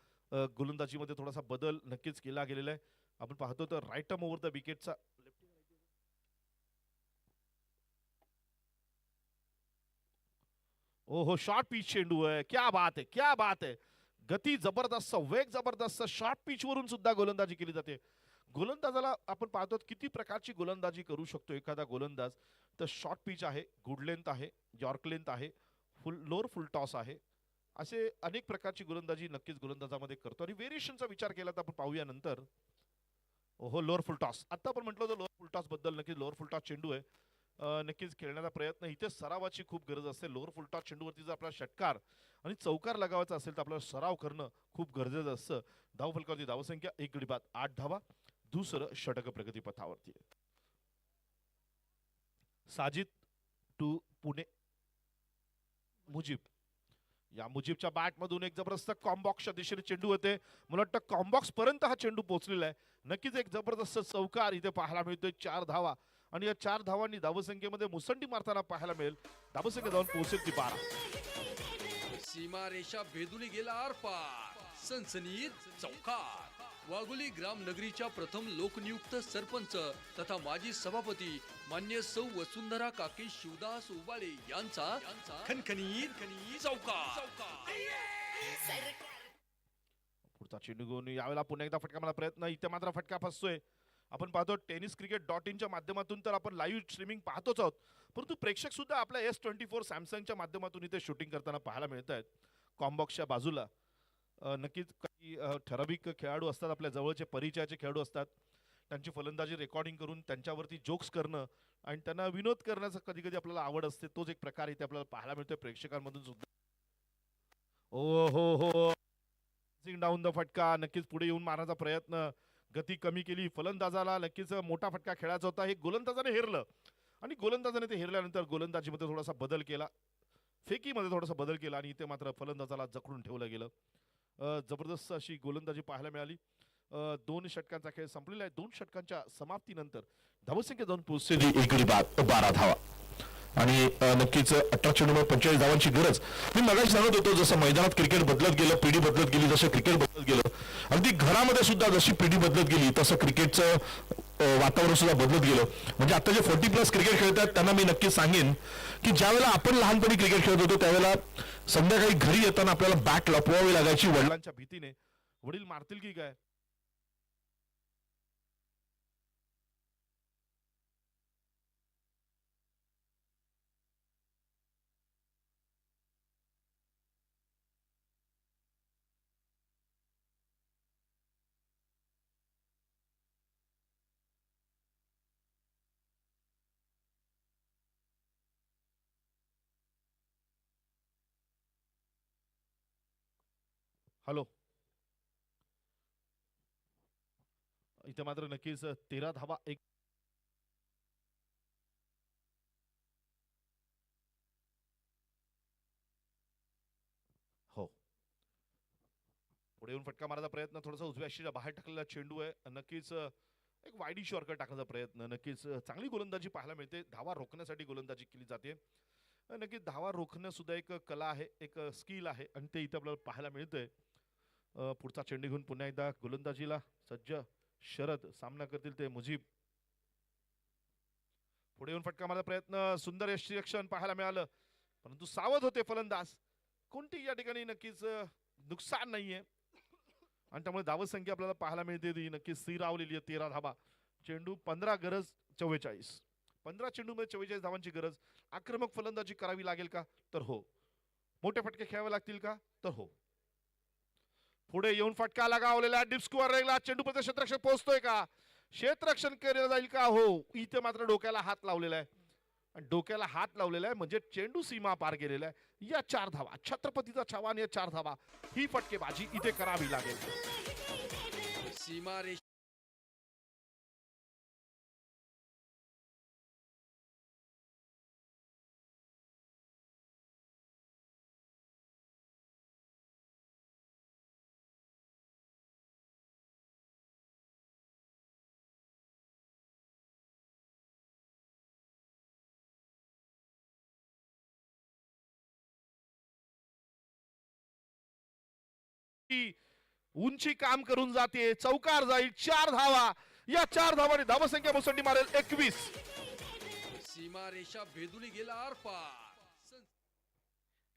गोलंदाजीमध्ये थोडासा बदल नक्कीच केला गेलेला आहे. आपण पाहतो तर राईट आर्म ओव्हर द विकेटचा ओहो शॉर्ट पिच चेंडू आहे. क्या बात आहे, क्या बात आहे. गती जबरदस्त, वेग जबरदस्त, शॉर्ट पिच वरून सुद्धा गोलंदाजी केली जाते. गोलंदाजाला आपण पाहतो किती प्रकारची गोलंदाजी करू शकतो एखादा गोलंदाज. तर शॉर्ट पिच आहे, गुड लेंथ आहे, यॉर्क लेंथ आहे, लोअर फुल टॉस आहे, असे अनेक प्रकारची गोलंदाजी नक्कीच गोलंदाजामध्ये करतो. आणि व्हेरिएशनचा विचार केला तर आपण पाहूया नंतर. ओहो लोअर फुल टॉस, आता आपण म्हटलं होतं लोअर फुल टॉस बद्दल. नक्कीच लोअर फुल टॉस चेंडू आहे. नक्कीच खेळण्याचा प्रयत्न इथे सरावाची खूप गरज असते. लोअर फुल टॉस चेंडूवरती जर आपला षटकार आणि चौकार लगावायचा असेल तर आपल्याला सराव करणं खूप गरजेचं असतं. धावफलकावरती धावसंख्या 1 गडी बाद 8 धावा. दुसरं षटक प्रगतीपथावरती आहे. साजिद टू पुणे. मुजीब, या मुजीबच्या बॅट मधून एक जबरदस्त कॉम्बॉक्सच्या दिशेने चेंडू होते. मला वाटतं कॉम्बॉक्स पर्यंत हा चेंडू पोहोचलेला आहे. नक्कीच एक जबरदस्त चौकार इथे पाहायला मिळतोय. 4 धावा आणि या 4 धावांनी धावसंख्येमध्ये मुसंडी मारताना पाहायला मिळेल. धावसंख्या जाऊन पोहोचेल ती 12. सीमारेषा भेदून गेला आरपार. सनसनीत चौकार. वाघोली ग्राम नगरीच्या प्रथम लोकनियुक्त सरपंच तथा माजी सभापती मान्य सौ वसुंधरा काकी शिवदास उबाळे यांचा खनखनीत चौकार. पुढचा चेंडू घेऊन यावेळेला पुन्हा एकदा फटका मला प्रयत्न. इथे मात्र फटका फसतोय. आपण पाहतो tenniscricket.in माध्यमातून तर आपण लाईव्ह स्ट्रीमिंग पाहतोच आहोत, परंतु प्रेक्षक सुद्धा आपल्या S24 सॅमसंगच्या माध्यमातून इथे शूटिंग करताना पाहायला मिळत आहेत. कॉम्बॉक्सच्या बाजूला नक्कीच काही ठराविक खेळाडू असतात, आपल्या जवळचे परिचयाचे खेळाडू असतात. त्यांची फलंदाजी रेकॉर्डिंग करून त्यांच्यावरती जोक्स करणं आणि त्यांना विनोद करण्याचं कधी कधी आपल्याला आवड असते. तोच एक प्रकार इथे आपल्याला पाहायला मिळतोय प्रेक्षकांमधून सुद्धा. ओ हो डाऊन द फटका. नक्कीच पुढे येऊन मारण्याचा प्रयत्न, गती कमी केली. फलंदाजाला नक्कीच मोठा फटका खेळायचा होता. हे गोलंदाजाने हेरलं आणि गोलंदाजाने ते हेरल्यानंतर गोलंदाजीमध्ये थोडासा बदल केला, फेकीमध्ये थोडासा बदल केला आणि इथे मात्र फलंदाजाला जखडून ठेवलं गेलं. जबरदस्त अशी गोलंदाजी पाहायला मिळाली. 2 षटकांचा खेळ संपलेला आहे. 2 षटकांच्या समाप्तीनंतर धावसंख्या जाऊन पोहोचते 1 गडी बाद 12 धावा आणि नक्कीच 18 चेंडूमध्ये 45 धावांची गरज. मी मगाशी सांगत होतो जसं मैदानात क्रिकेट बदलत गेलं, पिढी बदलत गेली, जसं क्रिकेट बदलत गेलं, अगदी घरामध्ये सुद्धा जशी पिढी बदलत गेली तसं क्रिकेटचं वातावरण सुद्धा बदलत गेलं. म्हणजे आता जे 40+ क्रिकेट खेळतात त्यांना मी नक्कीच सांगेन की ज्यावेळेला आपण लहानपणी क्रिकेट खेळत होतो त्यावेळेला संध्याकाळी घरी येताना आपल्याला बॅट लपवावी लागायची वडिलांच्या भीतीने. वडील मारतील की काय. हॅलो, इथे मात्र नक्कीच 13 धावा. एक हो, पुढे येऊन फटका मारायचा प्रयत्न, थोडासा उजव्या अक्षीच्या बाहेर टाकलेला चेंडू आहे. नक्कीच एक वाईडी शॉर्टकट टाकण्याचा प्रयत्न. नक्कीच चांगली गोलंदाजी पाहायला मिळते. धावा रोखण्यासाठी गोलंदाजी केली जाते. नक्कीच धावा रोखणं सुद्धा एक कला आहे, एक स्किल आहे आणि ते इथे आपल्याला पाहायला मिळतंय. पुढचा चेंडू घेऊन पुन्हा एकदा गोलंदाजीला सज्ज शरद सामना करतील ते मुजीब. पुढे येऊन फटका मारण्याचा प्रयत्न, सुंदर यष्टीरक्षण पाहायला मिळालं, परंतु सावध होते फलंदाज. कोणती या ठिकाणी नक्कीच नुकसान नाहीये आणि त्यामुळे धावसंख्या आपल्याला पाहायला मिळते ती नक्कीच स्थिरावलेली आहे. 13 धावा. चेंडू 15, गरज 44. 15 चेंडूमध्ये 44 धावांची गरज. आक्रमक फलंदाजी करावी लागेल का, तर हो. मोठे फटके खेळावे लागतील का, तर हो. पुढे येऊन फटका लगावलेला डीप स्कोअर रेगला. चेंडू पर्यंत क्षेत्ररक्षक पोहोचतोय का, क्षेत्ररक्षण केलं जाईल का, हो. इथे मात्र डोक्याला हात लावलेला आहे आणि डोक्याला हात लावलेला आहे म्हणजे चेंडू सीमा पार गेलेला आहे. या 4 धावा, छत्रपतीचा छावा आणि या 4 धावा, ही फटकेबाजी इथे करावी लागेल. सीमारेषा उंची काम करून जाते, चौकार जाईल, 4 धावा. या 4 धावांनी धावसंख्या मुसंडी मारेल 21. सीमा रेषा भेदून गेला आरपार.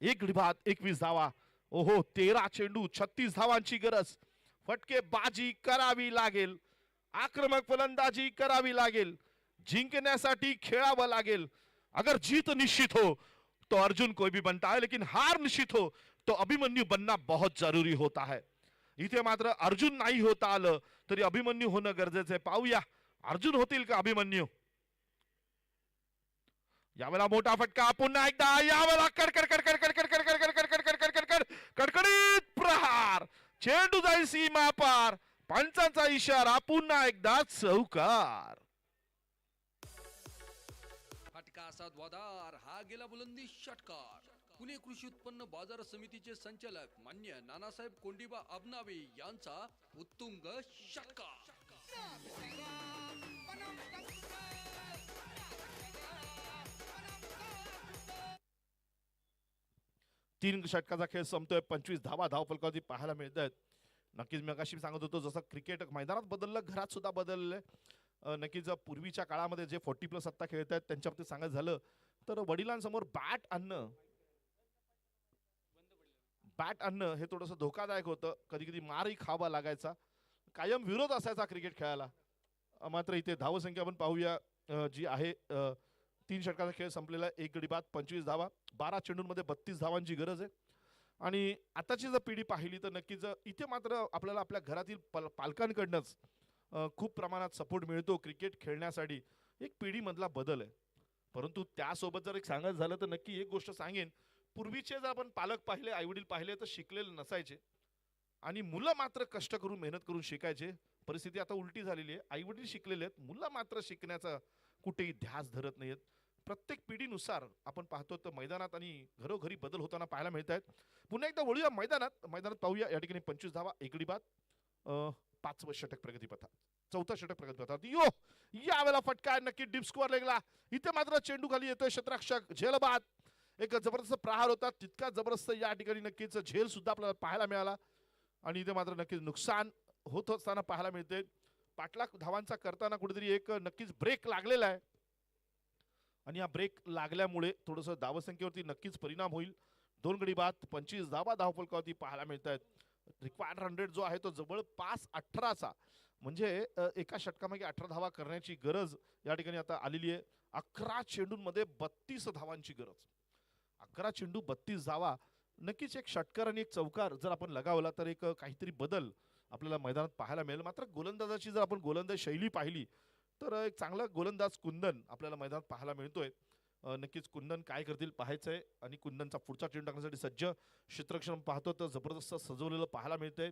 एक गडी बाद 21 धावा. ओहो, 13 चेंडू 36 धावांची गरज. फटकेबाजी करावी लागेल, आक्रमक फलंदाजी करावी लागेल, जिंकण्यासाठी खेळावं लागेल. अगर जीत निश्चित हो तो अर्जुन कोई भी बनता है, लेकिन हार निश्चित हो तो अभिमन्यु बनना बहुत जरूरी होता है. इथे मात्र अर्जुन नाही होता आलं तरी अभिमन्यू होणं गरजेचं आहे. पाहूया अर्जुन होतील का अभिमन्यू. यावेळेला मोठा फटका पुन्हा एकदा. यावेळेला कडकडीत प्रहार. चेंडू जाईल सीमा पार. पंचांचा इशारा. पुन्हा एकदा चौकार. फटका असा द्वादार. हा गेला बुलंदी षटकार. पुणे कृषी उत्पन्न बाजार समितीचे संचालक मान्य नानासाहेब कोंडीबा अबनावे यांचा उत्तुंग षटकार. 3 षटकाचा खेळ संपतोय. 25 धावा धावफलकावरती पाहायला मिळत आहेत. नक्कीच मी अशी सांगत होतो जसं क्रिकेट मैदानात बदललं, घरात सुद्धा बदललंय. नक्कीच पूर्वीच्या काळामध्ये जे 40+ आत्ता खेळत आहेत त्यांच्या बाबतीत सांगायचं झालं तर वडिलांसमोर बॅट आणणं हे थोडंसं धोकादायक होतं. कधी कधी मारही खावा लागायचा. कायम विरोध असायचा क्रिकेट खेळायला. मात्र इथे धावसंख्या आपण पाहूया जी आहे. 3 षटकाचा खेळ संपलेला आहे. 1 गडी बाद 25 धावा. 12 चेंडूंमध्ये 32 धावांची गरज आहे. आणि आताची जर पिढी पाहिली तर नक्कीच इथे मात्र आपल्याला आपल्या घरातील पालकांकडनंच खूप प्रमाणात सपोर्ट मिळतो क्रिकेट खेळण्यासाठी. एक पिढीमधला बदल आहे. परंतु त्यासोबत जर एक सांगायचं झालं तर नक्की एक गोष्ट सांगेन. पूर्वीचे जर आपण पालक पाहिले, आईवडील पाहिले तर शिकलेले नसायचे आणि मुलं मात्र कष्ट करून मेहनत करून शिकायचे. परिस्थिती आता उलटी झालेली आहे. आईवडील शिकलेले आहेत, मुलं मात्र शिकण्याचा कुठेही ध्यास धरत नाहीत. प्रत्येक पिढीनुसार आपण पाहतो तर मैदानात आणि घरोघरी बदल होताना पाहायला मिळत आहेत. पुन्हा एकदा वळूया मैदानात पाहूया. या ठिकाणी 25 धावा, 1 गडी बाद, 5वं षटक प्रगतीपथात, 4थं षटक प्रगतीपथात. यावेळेला फटका नक्की डीप स्कोअर लागला. इथे मात्र चेंडू खाली येतोय. क्षेत्ररक्षक झेलबाद. एक जबरदस्त प्रहार होता. तितका जबरदस्त या ठिकाणी नक्कीच झेल सुद्धा आपल्याला पाहायला मिळाला. आणि इथे मात्र नक्कीच नुकसान होत असताना पाहायला मिळते. पाठलाग धावांचा करताना कुठेतरी एक नक्कीच ब्रेक लागलेला आहे आणि या ब्रेक लागल्यामुळे थोडंसं धावसंख्येवरती नक्कीच परिणाम होईल. 2 गडी बाद 25 धावा धावफलकावरती पाहायला मिळत आहेत. रिक्वायर्ड 100 जो आहे तो जवळपास 18चा, म्हणजे एका षटकामागे 18 धावा करण्याची गरज या ठिकाणी आता आलेली आहे. 11 चेंडूंमध्ये 32 धावांची गरज. 11 चेंडू 32 धावा. नक्कीच एक षटकार आणि एक चौकार जर आपण लगावला तर एक काहीतरी बदल आपल्याला मैदानात पाहायला मिळेल. मात्र गोलंदाजाची जर आपण गोलंदाज शैली पाहिली तर एक चांगला गोलंदाज कुंदन आपल्याला मैदानात पाहायला मिळतोय. नक्कीच कुंदन काय करतील पाहायचंय. आणि कुंदनचा पुढचा चेंडू टाकण्यासाठी सज्ज क्षेत्ररक्षण पाहतो तर जबरदस्त सजवलेलं पाहायला मिळतंय.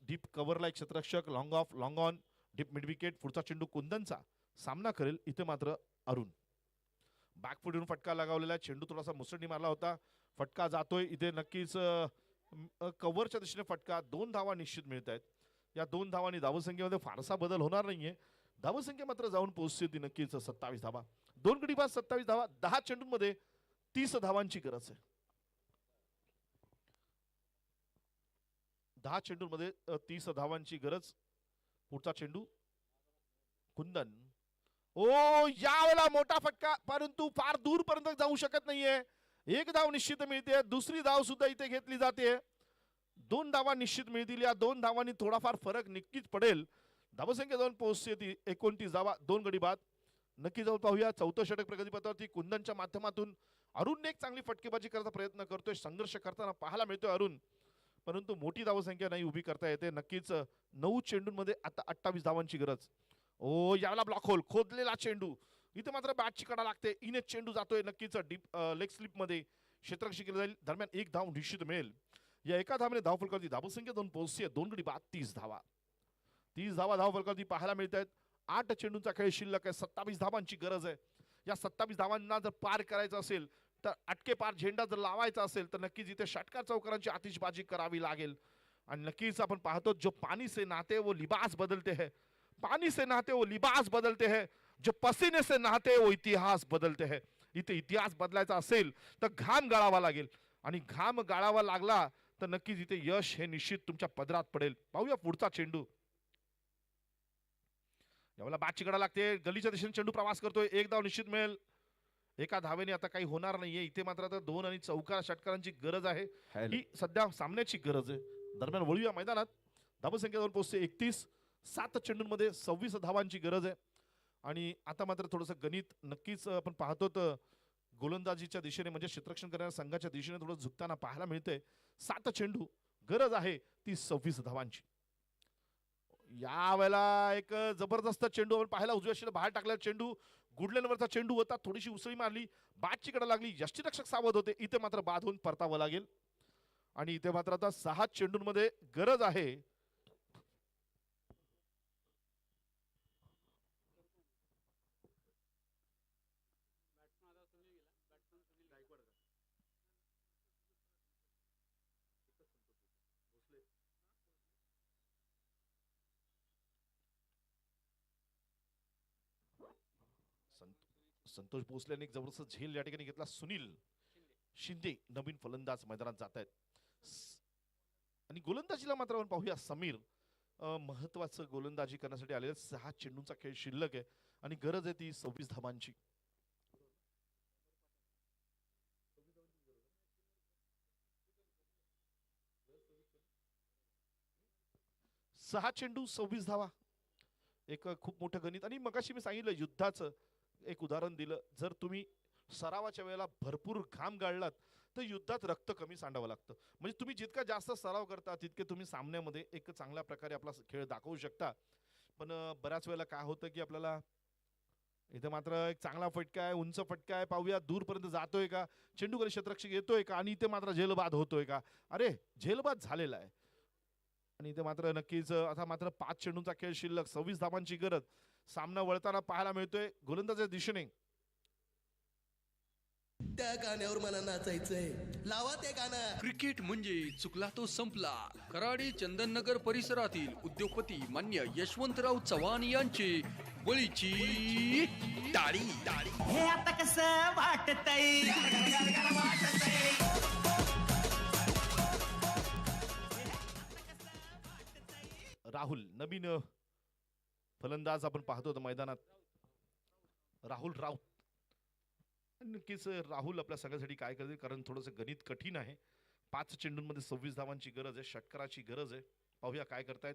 डीप कव्हरला एक क्षेत्ररक्षक, long off, long on, deep mid wicket. पुढचा चेंडू कुंदनचा सामना करेल. इथे मात्र अरुण बॅकफुट येऊन फटका लगावलेला. चेंडू थोडासा मुसंडी मारला होता. फटका जातोय. इथे नक्कीच कव्हरच्या दिशेने फटका. 2 धावा निश्चित मिळत आहेत. या 2 धावांनी धावसंख्येमध्ये फारसा बदल होणार नाहीये. धावसंख्या मात्र जाऊन पोहोचते ती नक्कीच 27 धावा. 2 गडी बाद 27 धावा. 10 चेंडूंमध्ये 30 धावांची गरज आहे. 10 चेंडूंमध्ये 30 धावांची गरज. पुढचा चेंडू कुंदन. यावेळेला मोठा फटका, परंतु फार दूरपर्यंत जाऊ शकत नाहीये. 1 धाव निश्चित मिळते. दुसरी धाव सुद्धा इथे घेतली जाते. 2 धावा निश्चित मिळतील. या 2 धावांनी थोडाफार फरक नक्कीच पडेल. धावसंख्या जाऊन पोहोचते ती 29 धावा. 2 गडी बाद. नक्की जाऊन पाहूया 4थं षटक प्रगतीपथावरती कुंदनच्या माध्यमातून अरुणने एक चांगली फटकेबाजी करण्याचा प्रयत्न करतोय. संघर्ष करताना पाहायला मिळतोय अरुण, परंतु मोठी धावसंख्या नाही उभी करता येते. नक्कीच 9 चेंडूंमध्ये आता 28 धावांची गरज. याला ब्लॉक होल, खोदलेला चेंडू. इथे मात्र बॅटची कडा लागते. इने चेंडू जातोय नक्कीच डीप लेग स्लिप मध्ये. क्षेत्ररक्षण केलं जाईल. दरम्यान 1 धाव निश्चित मिळेल. या एका धावाने धावफलकावरती धावसंख्या जाऊन पोहोचते 2 गडी बाद 30 धावा. 30 धावा धावफलकावरती पाहायला मिळत आहेत. 8 चेंडूंचा खेळ शिल्लक आहे. 27 धावांची गरज आहे. या 27 धावांना जर पार करायचं असेल तर अटके पार झेंडा जर लावायचा असेल तर नक्कीच इथे षटकार चौकारांची आतिषबाजी करावी लागेल. आणि नक्कीच आपण पाहतो जो पानी से नहाते वो लिबास बदलते हैं, पानी से नहाते वो लिबास बदलते हैं, जो पसीने से नहाते वो इतिहास बदलते हैं. इथे इतिहास बदलायचा असेल तर घाम गाळावा लागेल आणि घाम गाळावा लागला तर नक्कीच इथे यश हे निश्चित तुमच्या पदरात पडेल. पाहूया पुढचा चेंडू. यावेळेला बॅटची कडा लागते, गलीच्या दिशेने चेंडू प्रवास करतोय, एक धाव निश्चित मिळेल. एका धावेने आता काही होणार नाहीये इथे, मात्र आता 2 आणि चौकार षटकारांची गरज आहे, ही सध्या सामन्याची गरज आहे. दरम्यान वळूया मैदानात. धावसंख्या जाऊन पोहोचते 31. 7 चेंडूंमध्ये 26 धावांची गरज आहे. आणि आता मात्र थोडंसं गणित नक्कीच आपण पाहतो तर गोलंदाजीच्या दिशेने म्हणजे क्षेत्ररक्षण करणाऱ्या संघाच्या दिशेने थोडं झुकताना पाहायला मिळते. 7 चेंडू, गरज आहे ती 26 धावांची. यावेळेला एक जबरदस्त चेंडू आपण पाहायला, उजव्या दिशेने बाहेर टाकलेला चेंडू, गुडलेनवरचा चेंडू होता, थोडीशी उसळी मारली, बॅटची कडा लागली, यष्टीरक्षक सावध होते, इथे मात्र बाद होऊन परतावं लागेल. आणि इथे मात्र आता 6 चेंडूंमध्ये गरज आहे संतोष भोसलेने एक जबरदस्त झेल या ठिकाणी घेतला. सुनील शिंदे नवीन फलंदाज मैदानात जात आहेत. आणि गोलंदाजीला मात्र आपण पाहूया समीर महत्वाचं गोलंदाजी करण्यासाठी आलेले. 6 चेंडूंचा खेळ शिल्लक आहे आणि गरज आहे ती 26 धावांची. सहा चेंडू 26 धावा, एक खूप मोठं गणित. आणि मगाशी मी सांगितलं युद्धाचं एक उदाहरण दिलं, जर तुम्ही सरावाच्या वेळेला भरपूर घाम गाळलात तर युद्धात रक्त कमी सांडावं लागतं. म्हणजे तुम्ही जितका जास्त सराव करता तितके तुम्ही सामन्यामध्ये एक चांगल्या प्रकारे आपला खेळ दाखवू शकता. पण बऱ्याच वेळेला काय होतं की आपल्याला इथे मात्र एक चांगला फटका आहे, उंच फटका आहे, पाहूया दूरपर्यंत जातोय का, चेंडूकडे क्षेत्ररक्षक येतोय का, आणि इथे मात्र झेलबाद होतोय का. अरे झेलबाद झालेला आहे. आणि इथे मात्र नक्कीच आता मात्र 5 चेंडूंचा खेळ शिल्लक, 26 धावांची गरज. सामना वळताना पाहायला मिळतोय गोलंदाजाच्या दिशेने. त्या गाण्यावर मला नाचायचंय, लावा ते गाणं. क्रिकेट म्हणजे चुकला तो संपला. कराडी चंदननगर परिसरातील उद्योगपती मान्य यशवंतराव चव्हाण यांची बळीची टाळी. हे आता कसं वाटतंय. राहुल नवीन फलंदाज आपण पाहतो मैदानात, राहुल राऊत. नक्कीच राहुल आपल्या सगळ्यासाठी काय करते, कारण थोडंसं गणित कठीण आहे. 5 चेंडूंमध्ये 26 धावांची गरज आहे, षटकाराची गरज आहे. पाहूया काय करतायत.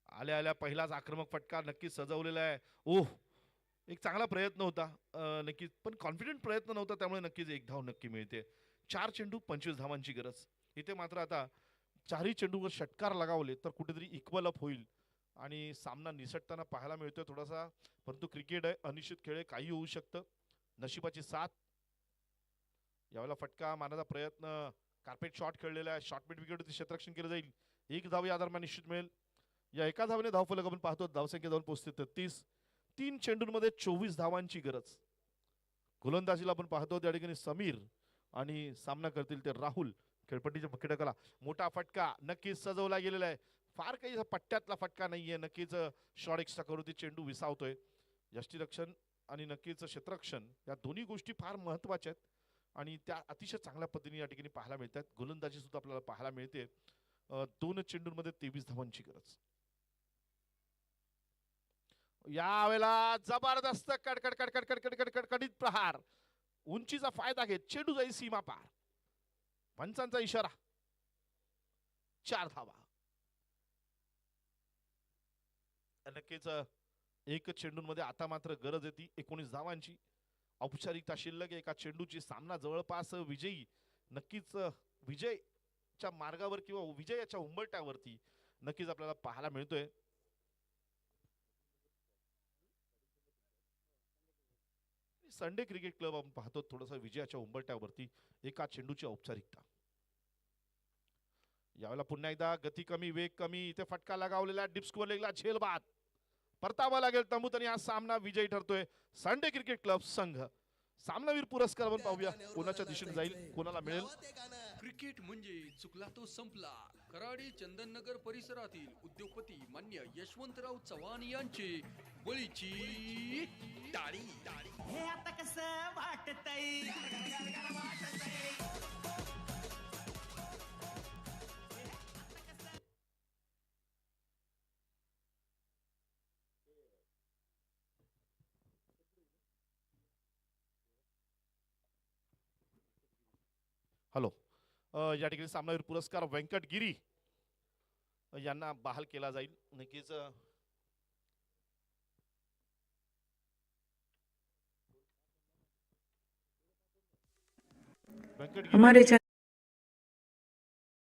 आल्या आल्या पहिलाच आक्रमक फटका नक्कीच सजवलेला आहे. ओह, एक चांगला प्रयत्न होता नक्कीच, पण कॉन्फिडंट प्रयत्न नव्हता, त्यामुळे नक्कीच 1 धाव नक्की मिळते. 4 चेंडू 25 धावांची गरज. इथे मात्र आता 4ही चेंडूवर षटकार लगावले तर कुठेतरी इक्वल अप होईल आणि सामना निसटताना पाहायला मिळतोय थोडासा. परंतु क्रिकेट आहे, अनिश्चित खेळ आहे, काही होऊ शकतं. नशिबाची साथ. यावेळेला फटका मारण्याचा प्रयत्न, कार्पेट शॉट खेळलेला आहे, शॉर्ट मिड विकेट क्षेत्ररक्षण केलं जाईल. 1 धाव या दरम्यान निश्चित मिळेल. या एका धावेने धावफलक आपण पाहतो, धावसंख्या जाऊन पोहोचते 33. 3 चेंडूंमध्ये 24 धावांची गरज. गोलंदाजीला आपण पाहतो त्या ठिकाणी समीर आणि सामना करतील ते राहुल. खेळपट्टीच्या पकडकाला मोठा फटका नक्कीच सजवला गेलेला आहे. फार काही पट्ट्यातला फटका नाहीये, नक्कीच शॉर्ट एक्स्ट्रा करून चेंडू विसावतोय. यष्टीरक्षण आणि नक्कीच क्षेत्ररक्षण या दोन्ही गोष्टी फार महत्वाच्या आहेत आणि त्या अतिशय चांगल्या पद्धतीने या ठिकाणी पाहायला मिळतात. गोलंदाजी सुद्धा आपल्याला पाहायला मिळते. 2 चेंडूंमध्ये 23 धावांची गरज. यावेळेला जबरदस्त कडकड कडकड कडकड कडकड कडीत प्रहार, उंचीचा फायदा घेत चेंडू जाईल सीमा पार. पंचांचा इशारा. 4 धावा. नक्कीच 1 चेंडूंमध्ये आता मात्र गरज आहे ती 19 धावांची. औपचारिकता शिल्लक एका चेंडूची. सामना जवळपास विजयी नक्कीच विजयच्या मार्गावर किंवा विजयाच्या उंबरठ्यावरती नक्कीच आपल्याला पाहायला मिळतोय. संडे क्रिकेट क्लब आपण पाहतो थोडासा विजयाच्या उंबरठ्यावरती, एका चेंडूची औपचारिकता. यावेळेला पुन्हा एकदा गती कमी, वेग कमी, इथे फटका लगावलेला, डिप स्कोअर लेगला झेलबाद. परतावा लागेल तंबूत आणि हा सामना विजयी ठरतोय संडे क्रिकेट क्लब संघ. सामनावीर पुरस्कार आपण पाहूया कोणाच्या दिशेने जाईल, कोणाला मिळेल. क्रिकेट म्हणजे चुकला तो संपला. कराडी चंदननगर परिसरातील उद्योगपती मान्य यशवंतराव चव्हाण यांची बळीची टाळी. हे आता कसं वाटतंय. हॅलो या ठिकाणी सामनावीर पुरस्कार व्यंकटगिरी यांना बहाल केला जाईल. नक्कीच व्यंकटगिरी हमारे